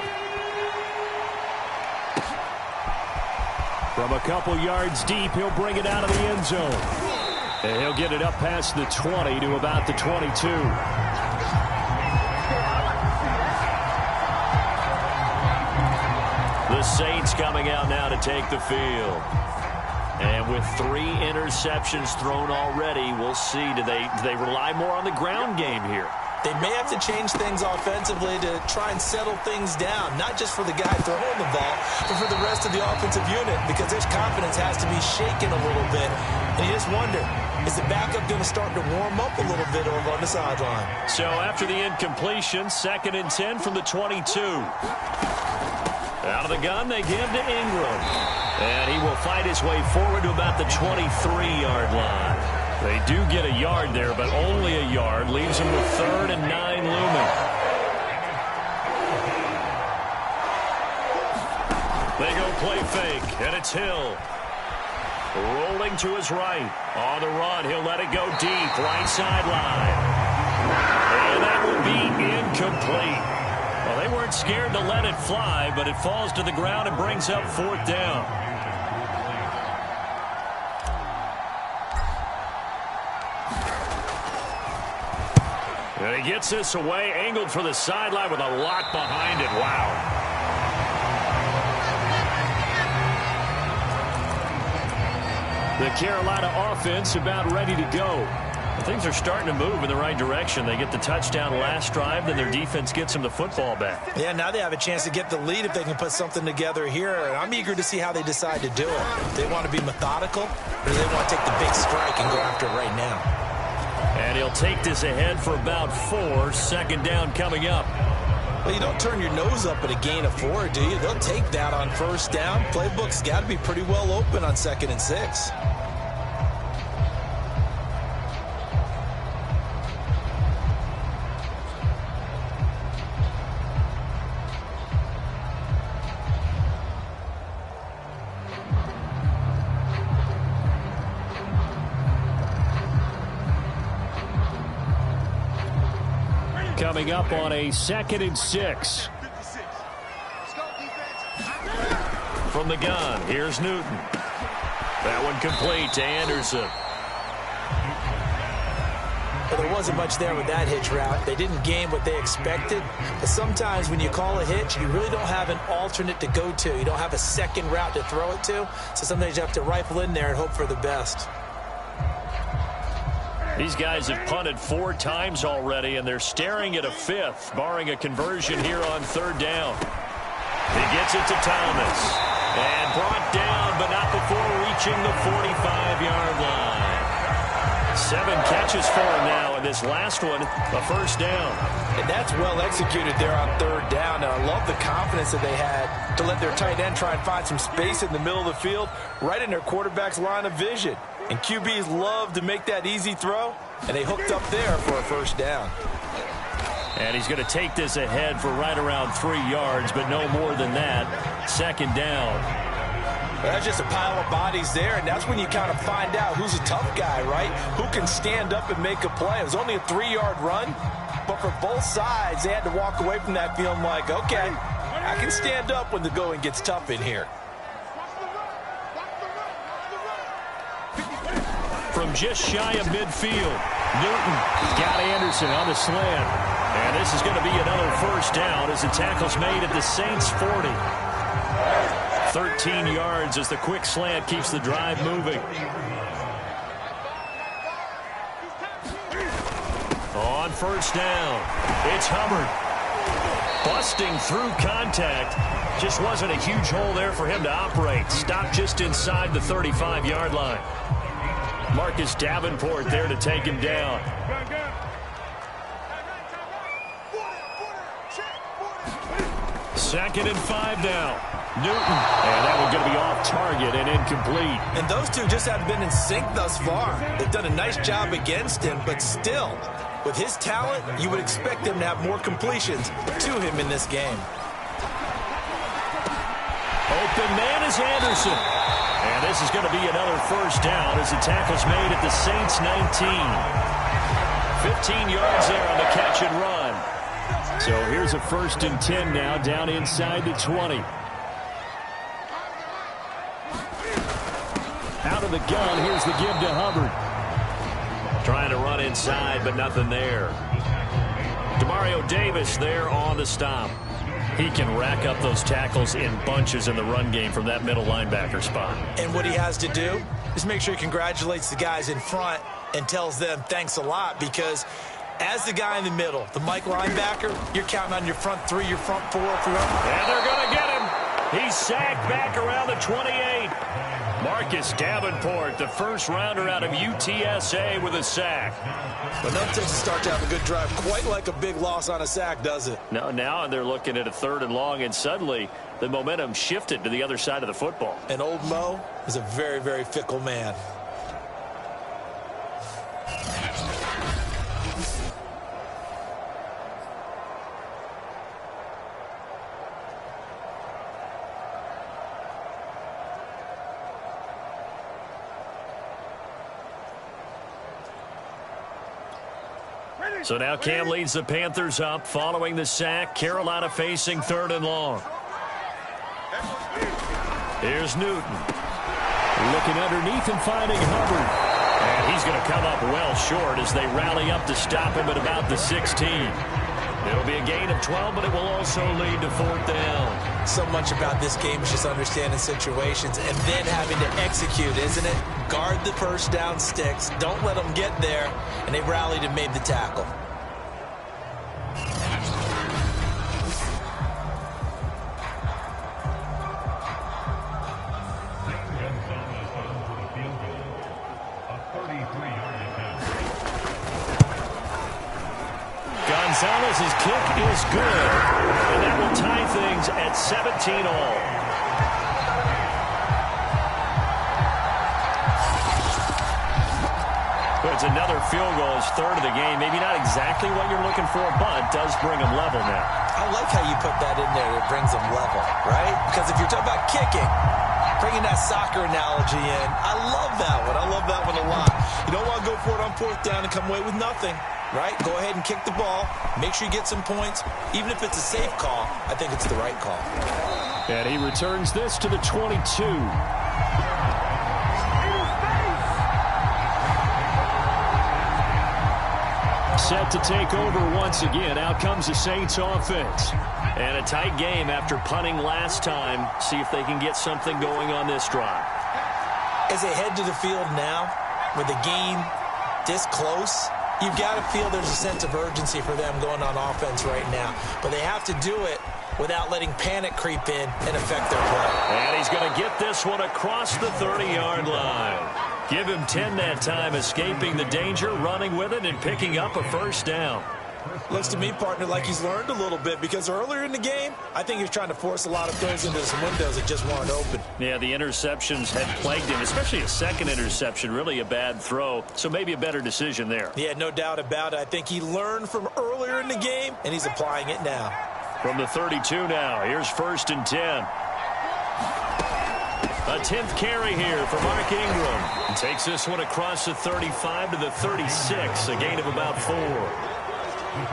From a couple yards deep, he'll bring it out of the end zone. And he'll get it up past the 20 to about the 22. The Saints coming out now to take the field. And with 3 interceptions thrown already, we'll see. Do they rely more on the ground game here? They may have to change things offensively to try and settle things down, not just for the guy throwing the ball, but for the rest of the offensive unit, because their confidence has to be shaken a little bit. And you just wonder, is the backup going to start to warm up a little bit over on the sideline? So after the incompletion, 2nd and 10 from the 22. Out of the gun, they give to Ingram. And he will fight his way forward to about the 23-yard line. They do get a yard there, but only a yard. Leaves them with 3rd and 9 looming. They go play fake, and it's Hill. Rolling to his right. On the run, he'll let it go deep. Right sideline. And that will be incomplete. Well, they weren't scared to let it fly, but it falls to the ground and brings up 4th down. And he gets this away, angled for the sideline with a lot behind it. Wow. The Carolina offense about ready to go. Things are starting to move in the right direction. They get the touchdown last drive, then their defense gets them the football back. Yeah, now they have a chance to get the lead if they can put something together here. And I'm eager to see how they decide to do it. Do they want to be methodical, or do they want to take the big strike and go after it right now? And he'll take this ahead for about 4. 2nd down coming up. Well, you don't turn your nose up at a gain of 4, do you? They'll take that on 1st down. Playbook's got to be pretty well open on 2nd and 6. Coming up on a 2nd and 6. From the gun, here's Newton. That one complete to Anderson. Well, there wasn't much there with that hitch route. They didn't gain what they expected. But sometimes when you call a hitch, you really don't have an alternate to go to. You don't have a second route to throw it to. So sometimes you have to rifle in there and hope for the best. These guys have punted 4 times already, and they're staring at a 5th, barring a conversion here on 3rd down. He gets it to Thomas. And brought down, but not before reaching the 45-yard line. 7 catches for him now, and this last one, a 1st down. And that's well executed there on 3rd down. And I love the confidence that they had to let their tight end try and find some space in the middle of the field, right in their quarterback's line of vision. And QBs love to make that easy throw, and they hooked up there for a 1st down. And he's going to take this ahead for right around 3 yards, but no more than that. 2nd down. Well, that's just a pile of bodies there, and that's when you kind of find out who's a tough guy, right? Who can stand up and make a play. It was only a 3-yard run, but for both sides, they had to walk away from that feeling like, okay, I can stand up when the going gets tough in here. From just shy of midfield, Newton got Anderson on the slant. And this is going to be another 1st down as the tackle's made at the Saints' 40. 13 yards as the quick slant keeps the drive moving. On 1st down, it's Hubbard. Busting through contact. Just wasn't a huge hole there for him to operate. Stopped just inside the 35-yard line. Marcus Davenport there to take him down. Second and 5 now. Newton. And that one's going to be off target and incomplete. And those two just haven't been in sync thus far. They've done a nice job against him, but still, with his talent, you would expect him to have more completions to him in this game. Open man is Anderson. And this is going to be another 1st down as the tackle's made at the Saints' 19. 15 yards there on the catch and run. So here's a 1st and 10 now, down inside the 20. Out of the gun, here's the give to Hubbard. Trying to run inside, but nothing there. Demario Davis there on the stop. He can rack up those tackles in bunches in the run game from that middle linebacker spot. And what he has to do is make sure he congratulates the guys in front and tells them thanks a lot, because as the guy in the middle, the Mike linebacker, you're counting on your front three, your front four. And they're going to get him. He's sacked back around the 28. Marcus Davenport, the first rounder out of UTSA, with a sack. But no takes a start to have a good drive, quite like a big loss on a sack, does it? No, now they're looking at a 3rd and long, and suddenly the momentum shifted to the other side of the football. And old Mo is a very, very fickle man. So now Cam leads the Panthers up following the sack. Carolina facing 3rd and long. Here's Newton. Looking underneath and finding Hubbard. And he's going to come up well short as they rally up to stop him at about the 16. It'll be a gain of 12, but it will also lead to 4th down. So much about this game is just understanding situations and then having to execute, isn't it? Guard the first down sticks. Don't let them get there. And they rallied and made the tackle. Gonzalez's kick is good, and that will tie things at 17 all. It's another field goal, his 3rd of the game. Maybe not exactly what you're looking for, but does bring them level now. I like how you put that in there. It brings them level, right? Because if you're talking about kicking, bringing that soccer analogy in, I love that one. I love that one a lot. You don't want to go for it on 4th down and come away with nothing, right? Go ahead and kick the ball. Make sure you get some points. Even if it's a safe call, I think it's the right call. And he returns this to the 22. Set to take over once again. Out comes the Saints offense. And a tight game after punting last time. See if they can get something going on this drive. As they head to the field now, with the game this close, you've got to feel there's a sense of urgency for them going on offense right now. But they have to do it without letting panic creep in and affect their play. And he's going to get this one across the 30-yard line. Give him 10 that time, escaping the danger, running with it, and picking up a 1st down. Looks to me, partner, like he's learned a little bit, because earlier in the game, I think he was trying to force a lot of throws into some windows that just weren't open. Yeah, the interceptions had plagued him, especially a second interception, really a bad throw, so maybe a better decision there. Yeah, no doubt about it. I think he learned from earlier in the game, and he's applying it now. From the 32 now, here's 1st and 10. A 10th carry here for Mark Ingram. And takes this one across the 35 to the 36, a gain of about 4.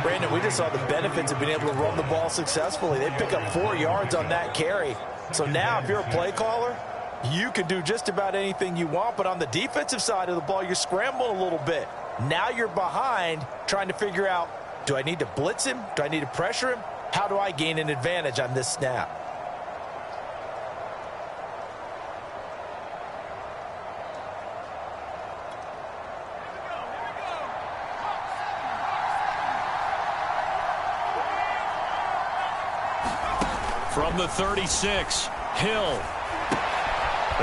Brandon, we just saw the benefits of being able to run the ball successfully. They pick up 4 yards on that carry. So now if you're a play caller, you can do just about anything you want. But on the defensive side of the ball, you're scrambling a little bit. Now you're behind trying to figure out, do I need to blitz him? Do I need to pressure him? How do I gain an advantage on this snap? From the 36, Hill.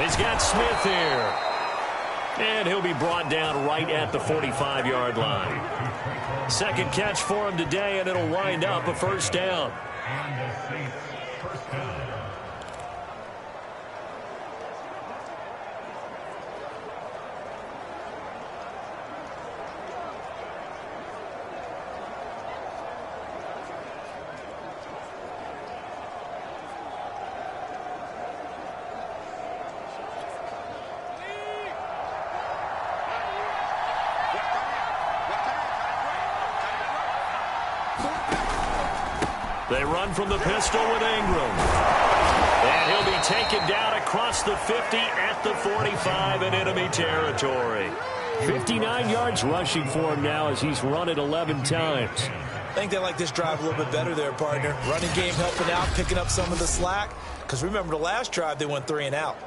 He's got Smith here. And he'll be brought down right at the 45-yard line. Second catch for him today, and it'll wind up a 1st down. They run from the pistol with Ingram. And he'll be taken down across the 50 at the 45 in enemy territory. 59 yards rushing for him now as he's run it 11 times. I think they like this drive a little bit better there, partner. Running game helping out, picking up some of the slack. Because remember, the last drive, they went 3 and out.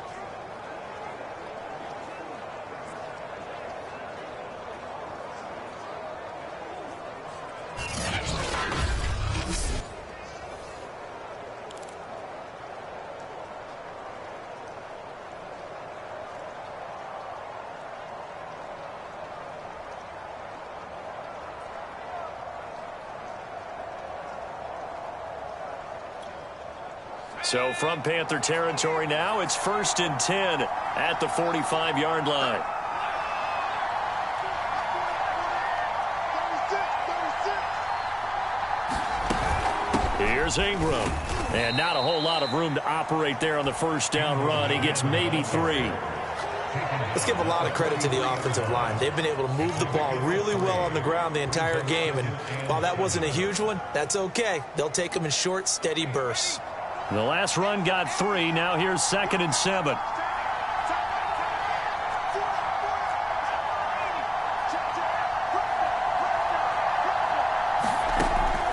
So from Panther territory now, it's 1st and 10 at the 45-yard line. Here's Ingram. And not a whole lot of room to operate there on the first down run. He gets maybe 3. Let's give a lot of credit to the offensive line. They've been able to move the ball really well on the ground the entire game. And while that wasn't a huge one, that's okay. They'll take them in short, steady bursts. The last run got 3. Now here's 2nd and 7.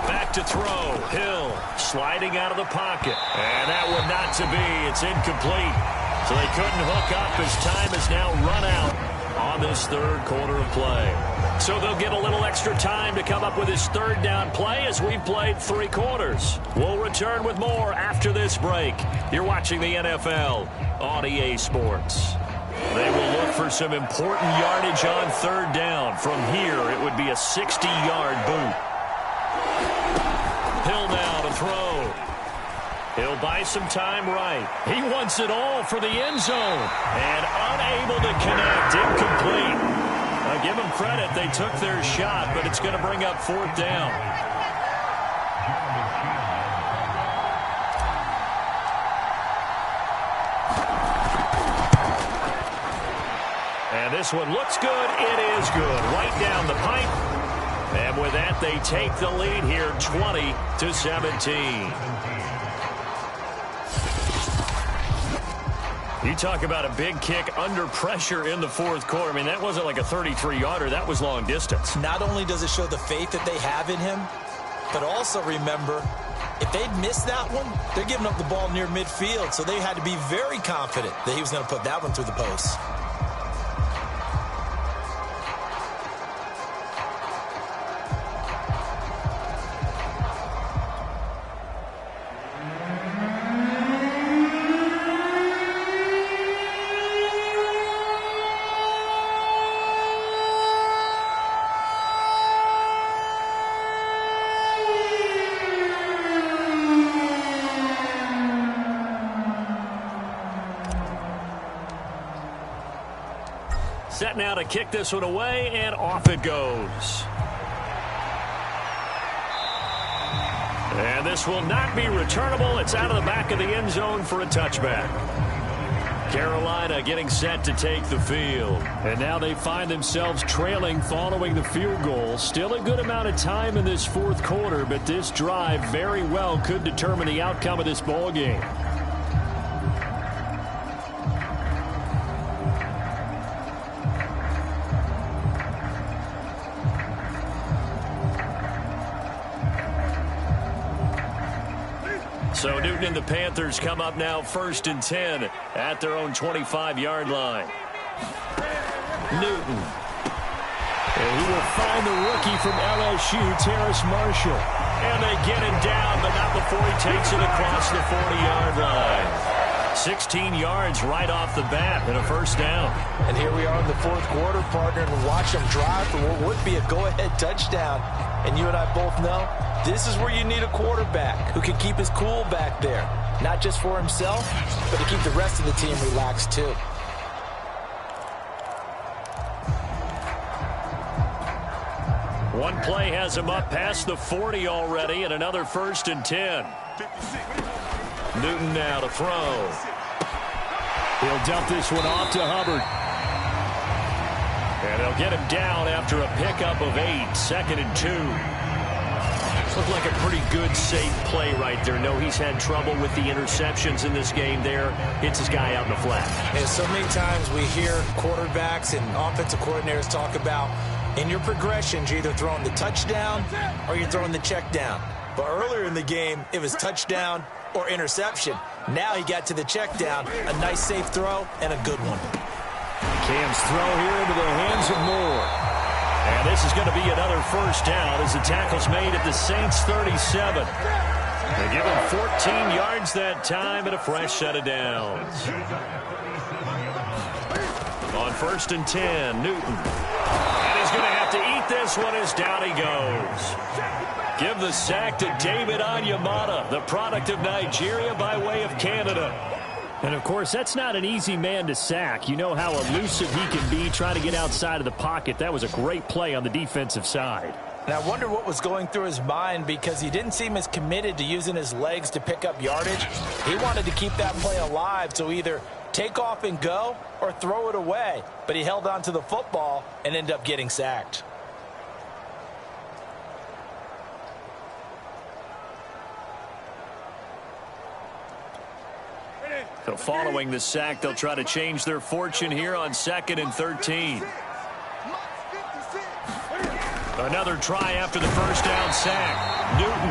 Back to throw. Hill sliding out of the pocket. And that one not to be. It's incomplete. So they couldn't hook up as time has now run out on this third quarter of play. So they'll get a little extra time to come up with his third down play as we've played 3 quarters. We'll return with more after this break. You're watching the NFL on EA Sports. They will look for some important yardage on third down. From here, it would be a 60-yard boot. Hill now to throw. He'll buy some time right. He wants it all for the end zone. And unable to connect. Incomplete. Give them credit. They took their shot, but it's going to bring up 4th down. And this one looks good. It is good. Right down the pipe. And with that, they take the lead here 20-17. You talk about a big kick under pressure in the 4th quarter. I mean, that wasn't like a 33-yarder. That was long distance. Not only does it show the faith that they have in him, but also remember, if they'd missed that one, they're giving up the ball near midfield. So they had to be very confident that he was going to put that one through the post. Set now to kick this one away, and off it goes. And this will not be returnable. It's out of the back of the end zone for a touchback. Carolina getting set to take the field. And now they find themselves trailing following the field goal. Still a good amount of time in this 4th quarter, but this drive very well could determine the outcome of this ball game. So Newton and the Panthers come up now 1st and 10 at their own 25-yard line. Newton. And he will find the rookie from LSU, Terrace Marshall. And they get him down, but not before he takes it across the 40-yard line. 16 yards right off the bat and a 1st down. And here we are in the 4th quarter, partner, and watch them drive for what would be a go-ahead touchdown. And you and I both know this is where you need a quarterback who can keep his cool back there. Not just for himself, but to keep the rest of the team relaxed too. One play has him up past the 40 already, and another 1st and 10. Newton now to throw. He'll dump this one off to Hubbard. And they'll get him down after a pickup of 8, 2nd and 2. looked like a pretty good, safe play right there. No, he's had trouble with the interceptions in this game there. Hits his guy out in the flat. And so many times we hear quarterbacks and offensive coordinators talk about in your progressions, you're either throwing the touchdown or you're throwing the check down. But earlier in the game, it was touchdown or interception. Now he got to the check down, a nice safe throw and a good one. Cam's throw here into the hands of Moore. And this is going to be another first down as the tackle's made at the Saints 37. They give him 14 yards that time and a fresh set of downs. On 1st and 10, Newton. And he's going to have to eat this one as down he goes. Give the sack to David Onyemata, the product of Nigeria by way of Canada. And, of course, that's not an easy man to sack. You know how elusive he can be trying to get outside of the pocket. That was a great play on the defensive side. And I wonder what was going through his mind because he didn't seem as committed to using his legs to pick up yardage. He wanted to keep that play alive, so either take off and go or throw it away. But he held on to the football and ended up getting sacked. So following the sack, they'll try to change their fortune here on 2nd and 13. Another try after the first down sack. Newton,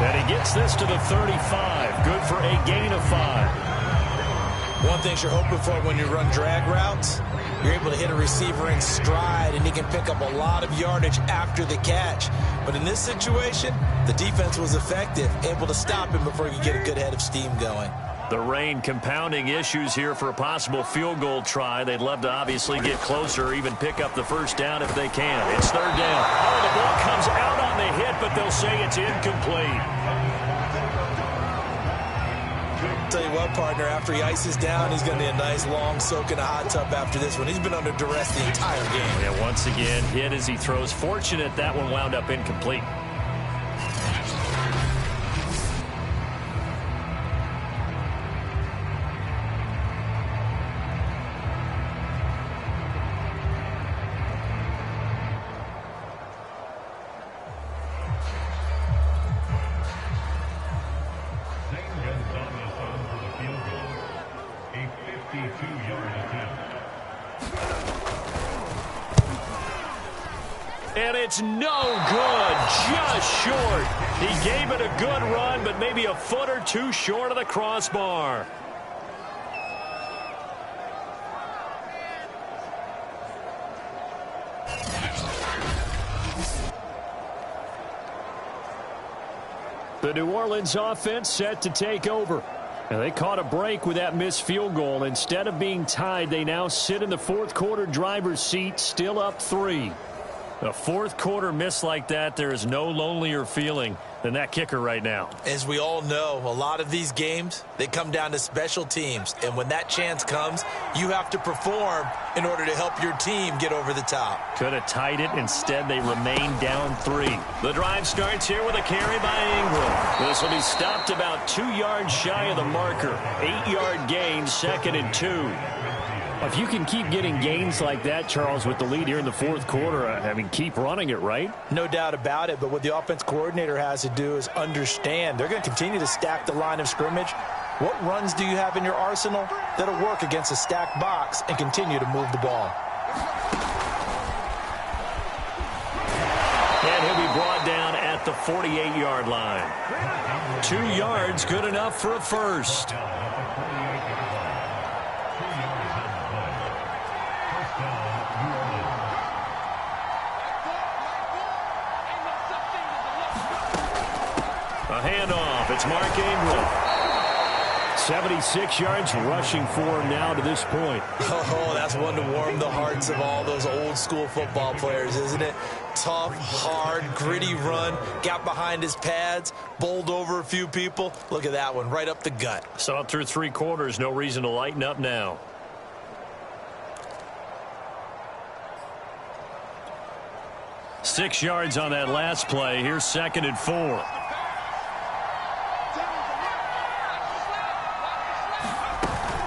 and he gets this to the 35. Good for a gain of 5. One thing you're hoping for when you run drag routes, you're able to hit a receiver in stride, and he can pick up a lot of yardage after the catch. But in this situation, the defense was effective, able to stop him before he could get a good head of steam going. The rain compounding issues here for a possible field goal try. They'd love to obviously get closer or even pick up the first down if they can. It's 3rd down. Oh, the ball comes out on the hit, but they'll say it's incomplete. Tell you what, partner, after he ices down, he's going to be a nice long soak in a hot tub after this one. He's been under duress the entire game. Yeah, once again, hit as he throws. Fortunate that one wound up incomplete. And it's no good, just short. He gave it a good run, but maybe a foot or two short of the crossbar. The New Orleans offense set to take over. And they caught a break with that missed field goal. Instead of being tied, they now sit in the fourth quarter driver's seat, still up 3. A fourth quarter miss like that, there is no lonelier feeling than that kicker right now. As we all know, a lot of these games, they come down to special teams. And when that chance comes, you have to perform in order to help your team get over the top. Could have tied it. Instead, they remain down 3. The drive starts here with a carry by Ingram. This will be stopped about 2 yards shy of the marker. 8-yard gain, 2nd and 2. If you can keep getting gains like that, Charles, with the lead here in the fourth quarter, I mean, keep running it, right? No doubt about it, but what the offense coordinator has to do is understand they're going to continue to stack the line of scrimmage. What runs do you have in your arsenal that'll work against a stacked box and continue to move the ball? And he'll be brought down at the 48-yard line. 2 yards, good enough for a first. A handoff. It's Mark Ingram. 76 yards rushing for him now to this point. Oh, that's one to warm the hearts of all those old school football players, isn't it? Tough, hard, gritty run. Got behind his pads, bowled over a few people. Look at that one, right up the gut. So up through 3 quarters, no reason to lighten up now. Six yards on that last play. Here's 2nd and 4.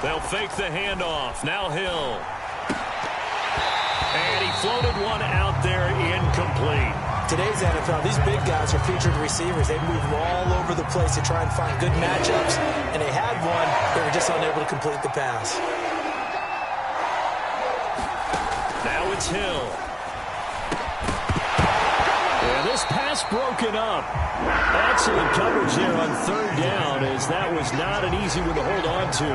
They'll fake the handoff. Now Hill. And he floated one out there incomplete. Today's NFL, these big guys are featured receivers. They move all over the place to try and find good matchups, and they had one. They were just unable to complete the pass. Now it's Hill. And this pass broken up. Excellent coverage there on third down, as that was not an easy one to hold on to.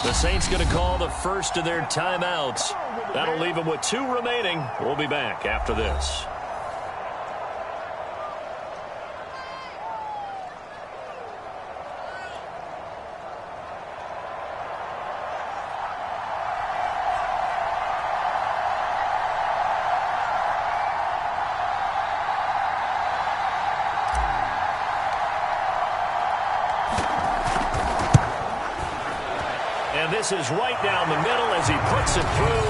The Saints going to call the first of their timeouts. That'll leave them with 2 remaining. We'll be back after this. This is right down the middle as he puts it through,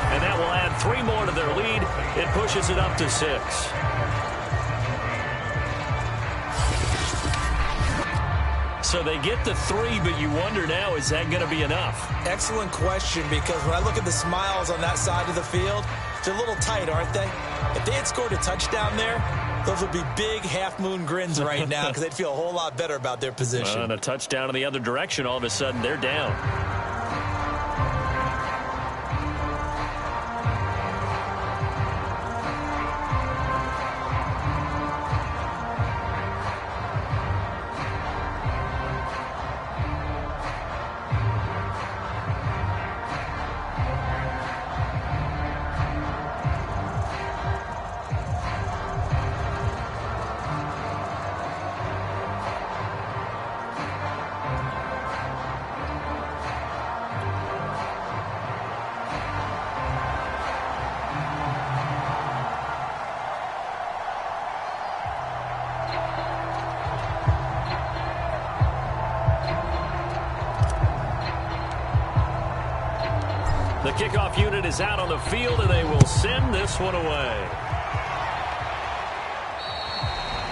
and that will add 3 more to their lead. It pushes it up to 6. So they get the 3, but you wonder now, is that going to be enough? Excellent question, because when I look at the smiles on that side of the field, they're a little tight, aren't they? If they had scored a touchdown there, those would be big half-moon grins right now because they'd feel a whole lot better about their position. And a touchdown in the other direction, all of a sudden they're down. The kickoff unit is out on the field, and they will send this one away.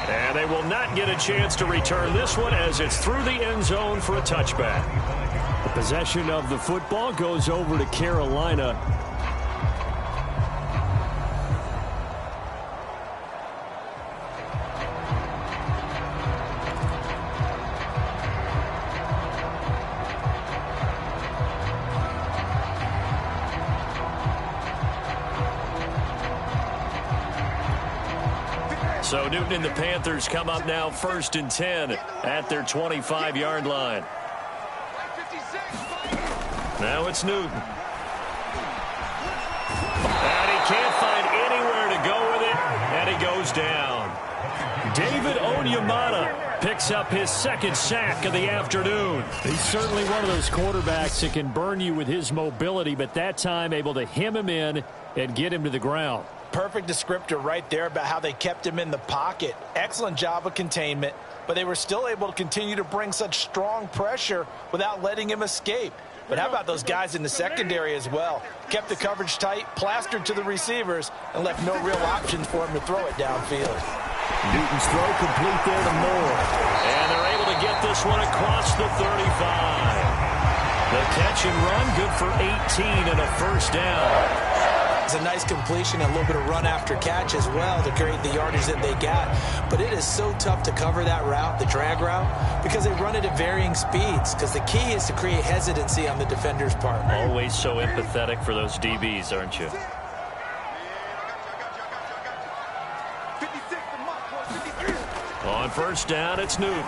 And they will not get a chance to return this one as it's through the end zone for a touchback. The possession of the football goes over to Carolina. So Newton and the Panthers come up now 1st and 10 at their 25-yard line. Now it's Newton. And he can't find anywhere to go with it, and he goes down. David Onyemata picks up his 2nd sack of the afternoon. He's certainly one of those quarterbacks that can burn you with his mobility, but that time able to hem him in and get him to the ground. Perfect descriptor right there about how they kept him in the pocket. Excellent job of containment, but they were still able to continue to bring such strong pressure without letting him escape. But how about those guys in the secondary as well? Kept the coverage tight, plastered to the receivers, and left no real options for him to throw it downfield. Newton's throw complete there to Moore. And they're able to get this one across the 35. The catch and run, good for 18 and a 1st down. It's a nice completion and a little bit of run after catch as well to create the yardage that they got. But it is so tough to cover that route, the drag route, because they run it at varying speeds. Because the key is to create hesitancy on the defender's part. Always so empathetic for those DBs, aren't you? On 1st down, it's Newton.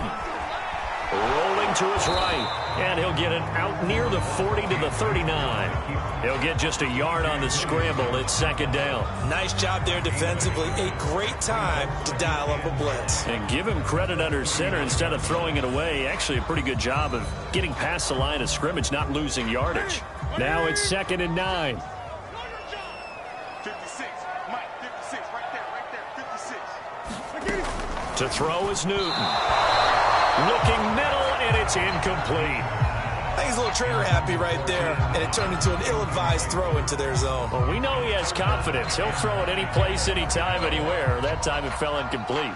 Rolling to his right, and he'll get it out near the 40 to the 39. He'll get just a yard on the scramble. It's 2nd down. Nice job there defensively. A great time to dial up a blitz. And give him credit under center instead of throwing it away. Actually a pretty good job of getting past the line of scrimmage, not losing yardage. Now it's 2nd and 9. 56, Mike, 56, right there, 56. To throw is Newton. Looking middle, and it's incomplete. I think he's a little trigger happy right there, and it turned into an ill-advised throw into their zone. Well, we know he has confidence. He'll throw it any place, anytime, anywhere. That time it fell incomplete.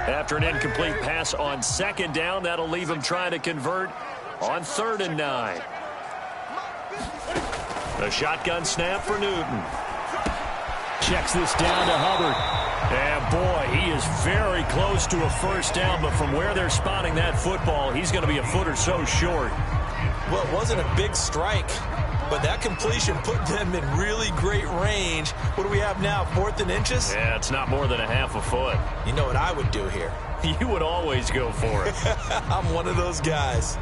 After an incomplete pass on 2nd down, that'll leave him trying to convert on 3rd and 9. A shotgun snap for Newton. Checks this down to Hubbard. And boy, he is very close to a first down, but from where they're spotting that football, he's going to be a foot or so short. Well, it wasn't a big strike, but that completion put them in really great range. What do we have now, 4th and inches? Yeah, it's not more than a half a foot. You know what I would do here? You would always go for it. I'm one of those guys.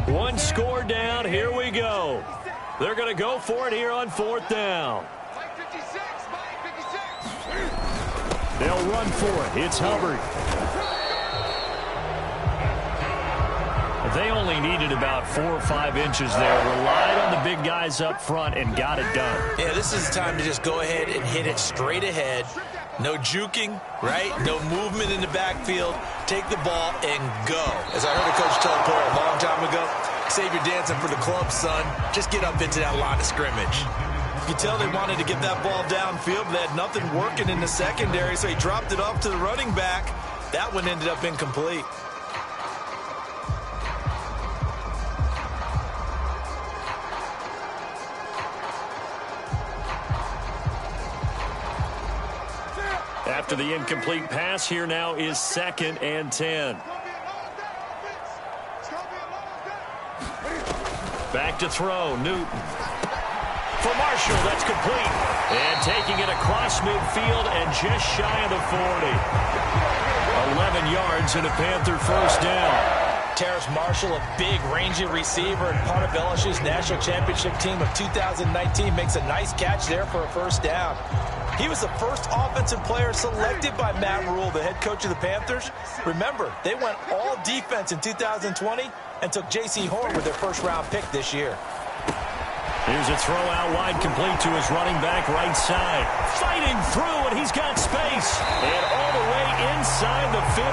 One score down. Here we go. They're going to go for it here on 4th down. They'll run for it. It's Hubbard. They only needed about 4 or 5 inches there. Relied on the big guys up front and got it done. Yeah, this is the time to just go ahead and hit it straight ahead. No juking, right? No movement in the backfield. Take the ball and go. As I heard a coach tell a player a long time ago, save your dancing for the club, son. Just get up into that line of scrimmage. You tell they wanted to get that ball downfield. They had nothing working in the secondary, so he dropped it off to the running back. That one ended up incomplete. After the incomplete pass, here now is 2nd and 10. Back to throw, Newton. For Marshall, that's complete. And taking it across midfield and just shy of the 40. 11 yards and a Panther first down. Terrace Marshall, a big, rangy receiver, and part of LSU's national championship team of 2019, makes a nice catch there for a first down. He was the first offensive player selected by Matt Rule, the head coach of the Panthers. Remember, they went all defense in 2020 and took J.C. Horn with their first-round pick this year. Here's a throw out wide, complete to his running back right side. Fighting through, and he's got space. And all the way inside the 15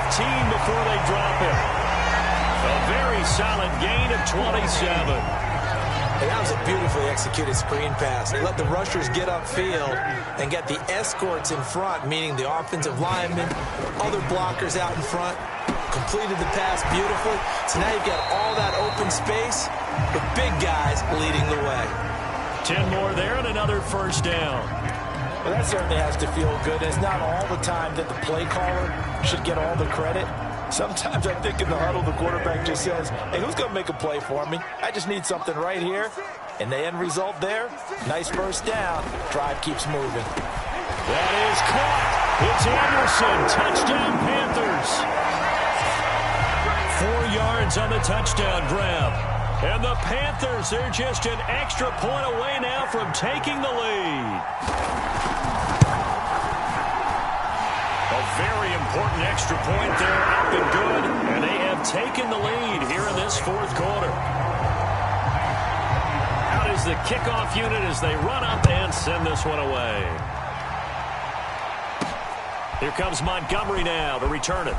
before they drop him. A very solid gain of 27. And that was a beautifully executed screen pass. They let the rushers get upfield and get the escorts in front, meaning the offensive linemen, other blockers out in front, completed the pass beautifully. So now you've got all that open space with big guys leading the way. 10 more there and another first down. Well, that certainly has to feel good. It's not all the time that the play caller should get all the credit. Sometimes I think in the huddle, the quarterback just says, hey, who's going to make a play for me? I just need something right here. And the end result there, nice first down. Drive keeps moving. That is caught. It's Anderson. Touchdown, Panthers. 4 yards on the touchdown grab. And the Panthers, they're just an extra point away now from taking the lead. A very important extra point there, up and good. And they have taken the lead here in this 4th quarter. Out is the kickoff unit as they run up and send this one away. Here comes Montgomery now to return it.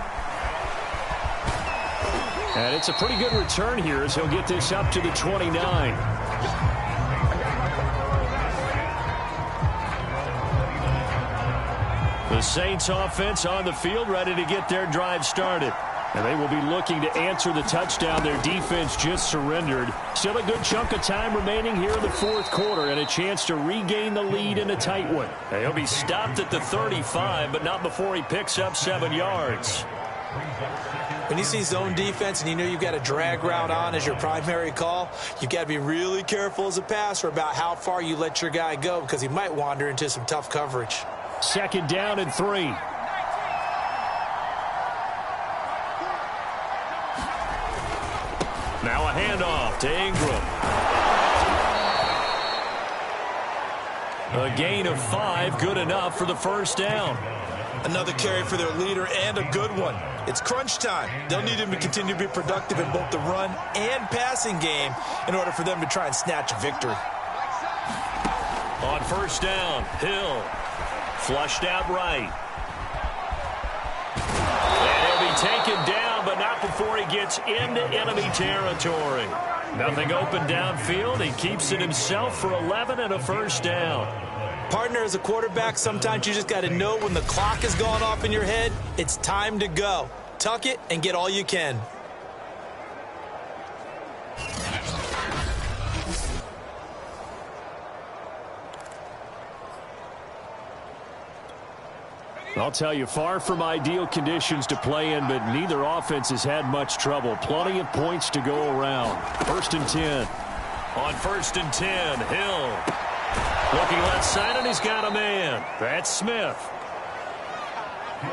And it's a pretty good return here as he'll get this up to the 29. The Saints offense on the field, ready to get their drive started. And they will be looking to answer the touchdown their defense just surrendered. Still a good chunk of time remaining here in the 4th quarter and a chance to regain the lead in a tight one. And he'll be stopped at the 35, but not before he picks up 7 yards. When you see zone defense and you know you've got a drag route on as your primary call, you've got to be really careful as a passer about how far you let your guy go because he might wander into some tough coverage. 2nd down and 3. Now a handoff to Ingram. A gain of 5, good enough for the first down. Another carry for their leader and a good one. It's crunch time. They'll need him to continue to be productive in both the run and passing game in order for them to try and snatch a victory. On first down, Hill. Flushed out right. And he'll be taken down, but not before he gets into enemy territory. Nothing open downfield. He keeps it himself for 11 and a first down. Partner, as a quarterback, sometimes you just got to know when the clock has gone off in your head, it's time to go. Tuck it and get all you can. I'll tell you, far from ideal conditions to play in, but neither offense has had much trouble. Plenty of points to go around. 1st and 10. On 1st and 10, Hill. Looking left side, and he's got a man. That's Smith.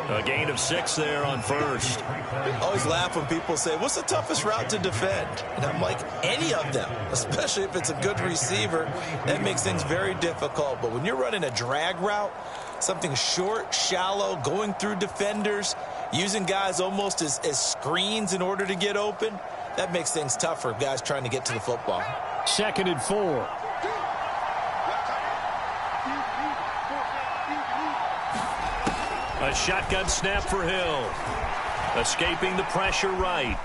A gain of 6 there on first. I always laugh when people say, what's the toughest route to defend? And I'm like, any of them, especially if it's a good receiver. That makes things very difficult. But when you're running a drag route, something short, shallow, going through defenders, using guys almost as screens in order to get open, that makes things tough for guys trying to get to the football. 2nd and 4. A shotgun snap for Hill. Escaping the pressure right.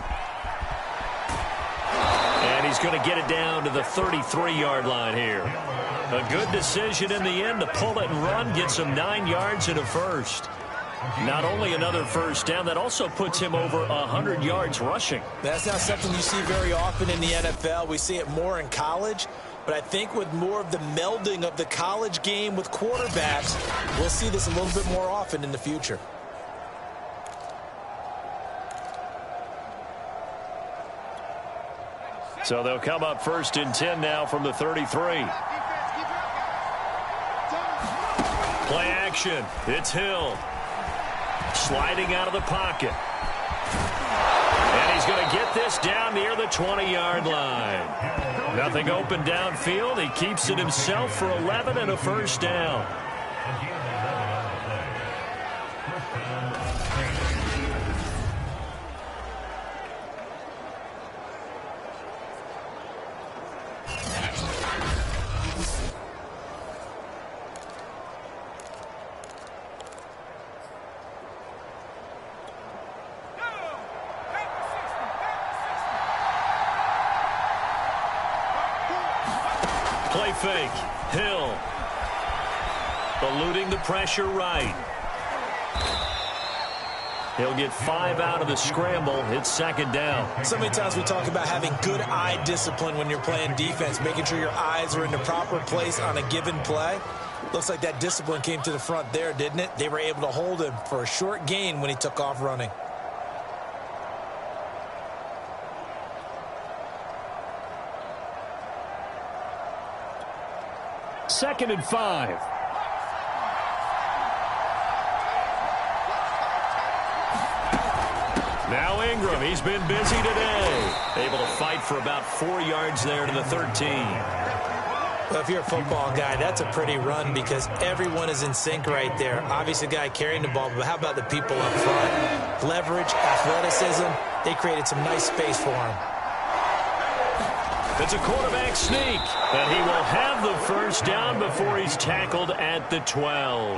And he's going to get it down to the 33-yard line here. A good decision in the end to pull it and run, get some 9 yards and a first. Not only another first down, that also puts him over 100 yards rushing. That's not something you see very often in the NFL. We see it more in college. But I think with more of the melding of the college game with quarterbacks, we'll see this a little bit more often in the future. So they'll come up 1st and 10 now from the 33. Play action. It's Hill. Sliding out of the pocket. And he's going to get this down near the 20-yard line. Nothing open downfield. He keeps it himself for 11 and a first down. Play fake. Hill. Eluding the pressure right. He'll get 5 out of the scramble. It's 2nd down. So many times we talk about having good eye discipline when you're playing defense, making sure your eyes are in the proper place on a given play. Looks like that discipline came to the front there, didn't it? They were able to hold him for a short gain when he took off running. Second and 5. Now Ingram, he's been busy today. Able to fight for about 4 yards there to the 13. Well, if you're a football guy, that's a pretty run because everyone is in sync right there. Obviously, the guy carrying the ball, but how about the people up front? Leverage, athleticism, they created some nice space for him. It's a quarterback sneak, and he will have the first down before he's tackled at the 12.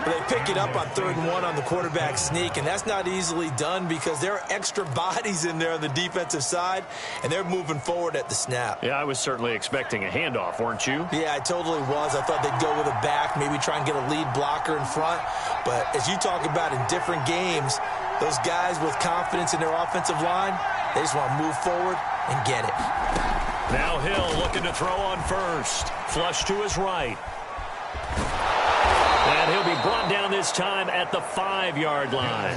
They pick it up on 3rd and 1 on the quarterback sneak, and that's not easily done because there are extra bodies in there on the defensive side, and they're moving forward at the snap. Yeah, I was certainly expecting a handoff, weren't you? Yeah, I totally was. I thought they'd go with a back, maybe try and get a lead blocker in front. But as you talk about in different games, those guys with confidence in their offensive line, they just want to move forward and get it. Now Hill looking to throw on first. Flush to his right. And he'll be brought down this time at the 5-yard line.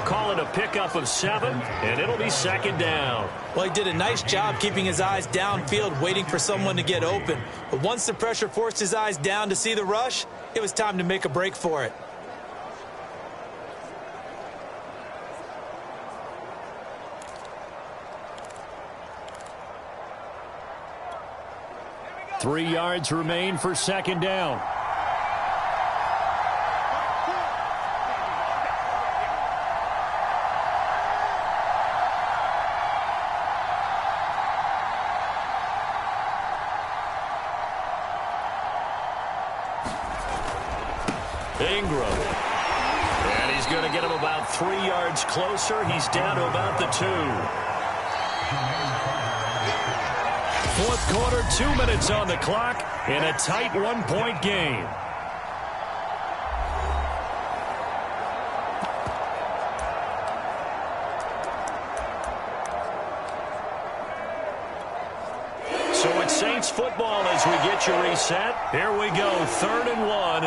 Call it a pickup of 7, and it'll be 2nd down. Well, he did a nice job keeping his eyes downfield, waiting for someone to get open. But once the pressure forced his eyes down to see the rush, it was time to make a break for it. Three yards remain for 2nd down. Ingram. And he's going to get him about 3 yards closer. He's down to about the 2. Fourth quarter, 2 minutes on the clock in a tight 1-point game. So it's Saints football as we get you reset. Here we go, 3rd and 1.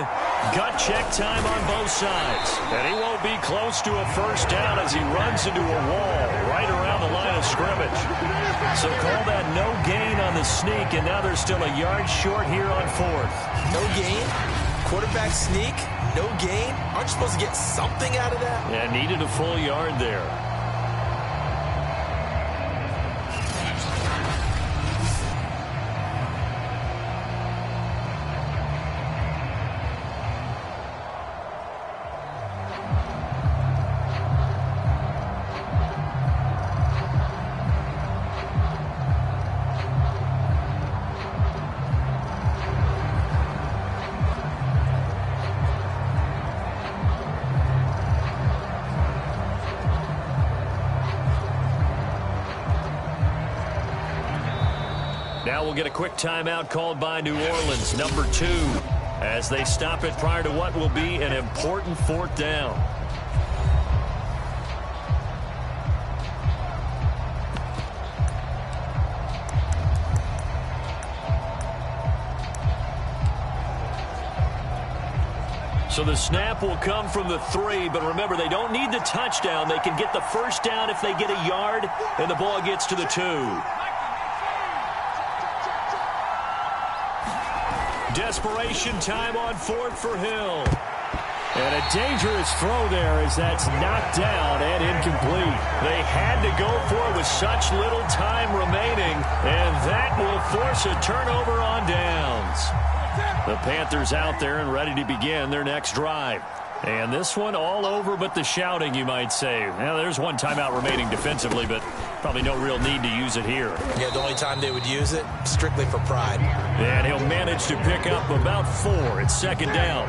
Gut check time on both sides. And he won't be close to a first down as he runs into a wall right around the line of scrimmage. So call that no gain on the sneak, and now they're still a yard short here on 4th. No gain? Quarterback sneak? No gain? Aren't you supposed to get something out of that? Yeah, needed a full yard there. Now we'll get a quick timeout called by New Orleans, number 2, as they stop it prior to what will be an important 4th down. So the snap will come from the 3, but remember, they don't need the touchdown. They can get the first down if they get a yard, and the ball gets to the 2. Desperation time on 4th for Hill. And a dangerous throw there as that's knocked down and incomplete. They had to go for it with such little time remaining, and that will force a turnover on downs. The Panthers out there and ready to begin their next drive. And this one all over but the shouting, you might say. Now, there's one timeout remaining defensively, but probably no real need to use it here. Yeah, the only time they would use it, strictly for pride. And he'll manage to pick up about 4. It's 2nd down.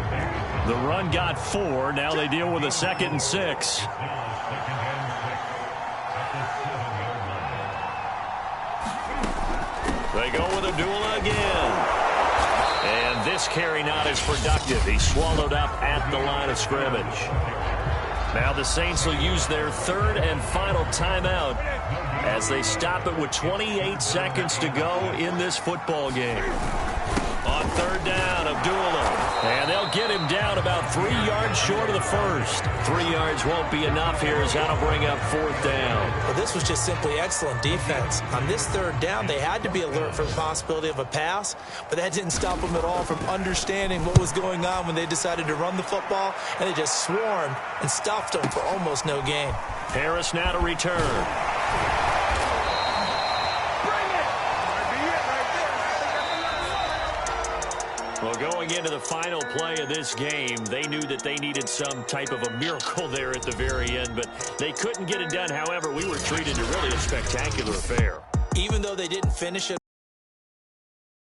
The run got 4. Now they deal with a 2nd and 6. They go with a duel again. And this carry not as productive. He's swallowed up at the line of scrimmage. Now the Saints will use their 3rd and final timeout as they stop it with 28 seconds to go in this football game. On 3rd down, Abdullah. And they'll get him down about 3 yards short of the first. 3 yards won't be enough here as that'll bring up 4th down. Well, this was just simply excellent defense. On this 3rd down, they had to be alert for the possibility of a pass, but that didn't stop them at all from understanding what was going on when they decided to run the football, and they just swarmed and stuffed them for almost no gain. Harris now to return. Well, going into the final play of this game, they knew that they needed some type of a miracle there at the very end, but they couldn't get it done. However, we were treated to really a spectacular affair. Even though they didn't finish it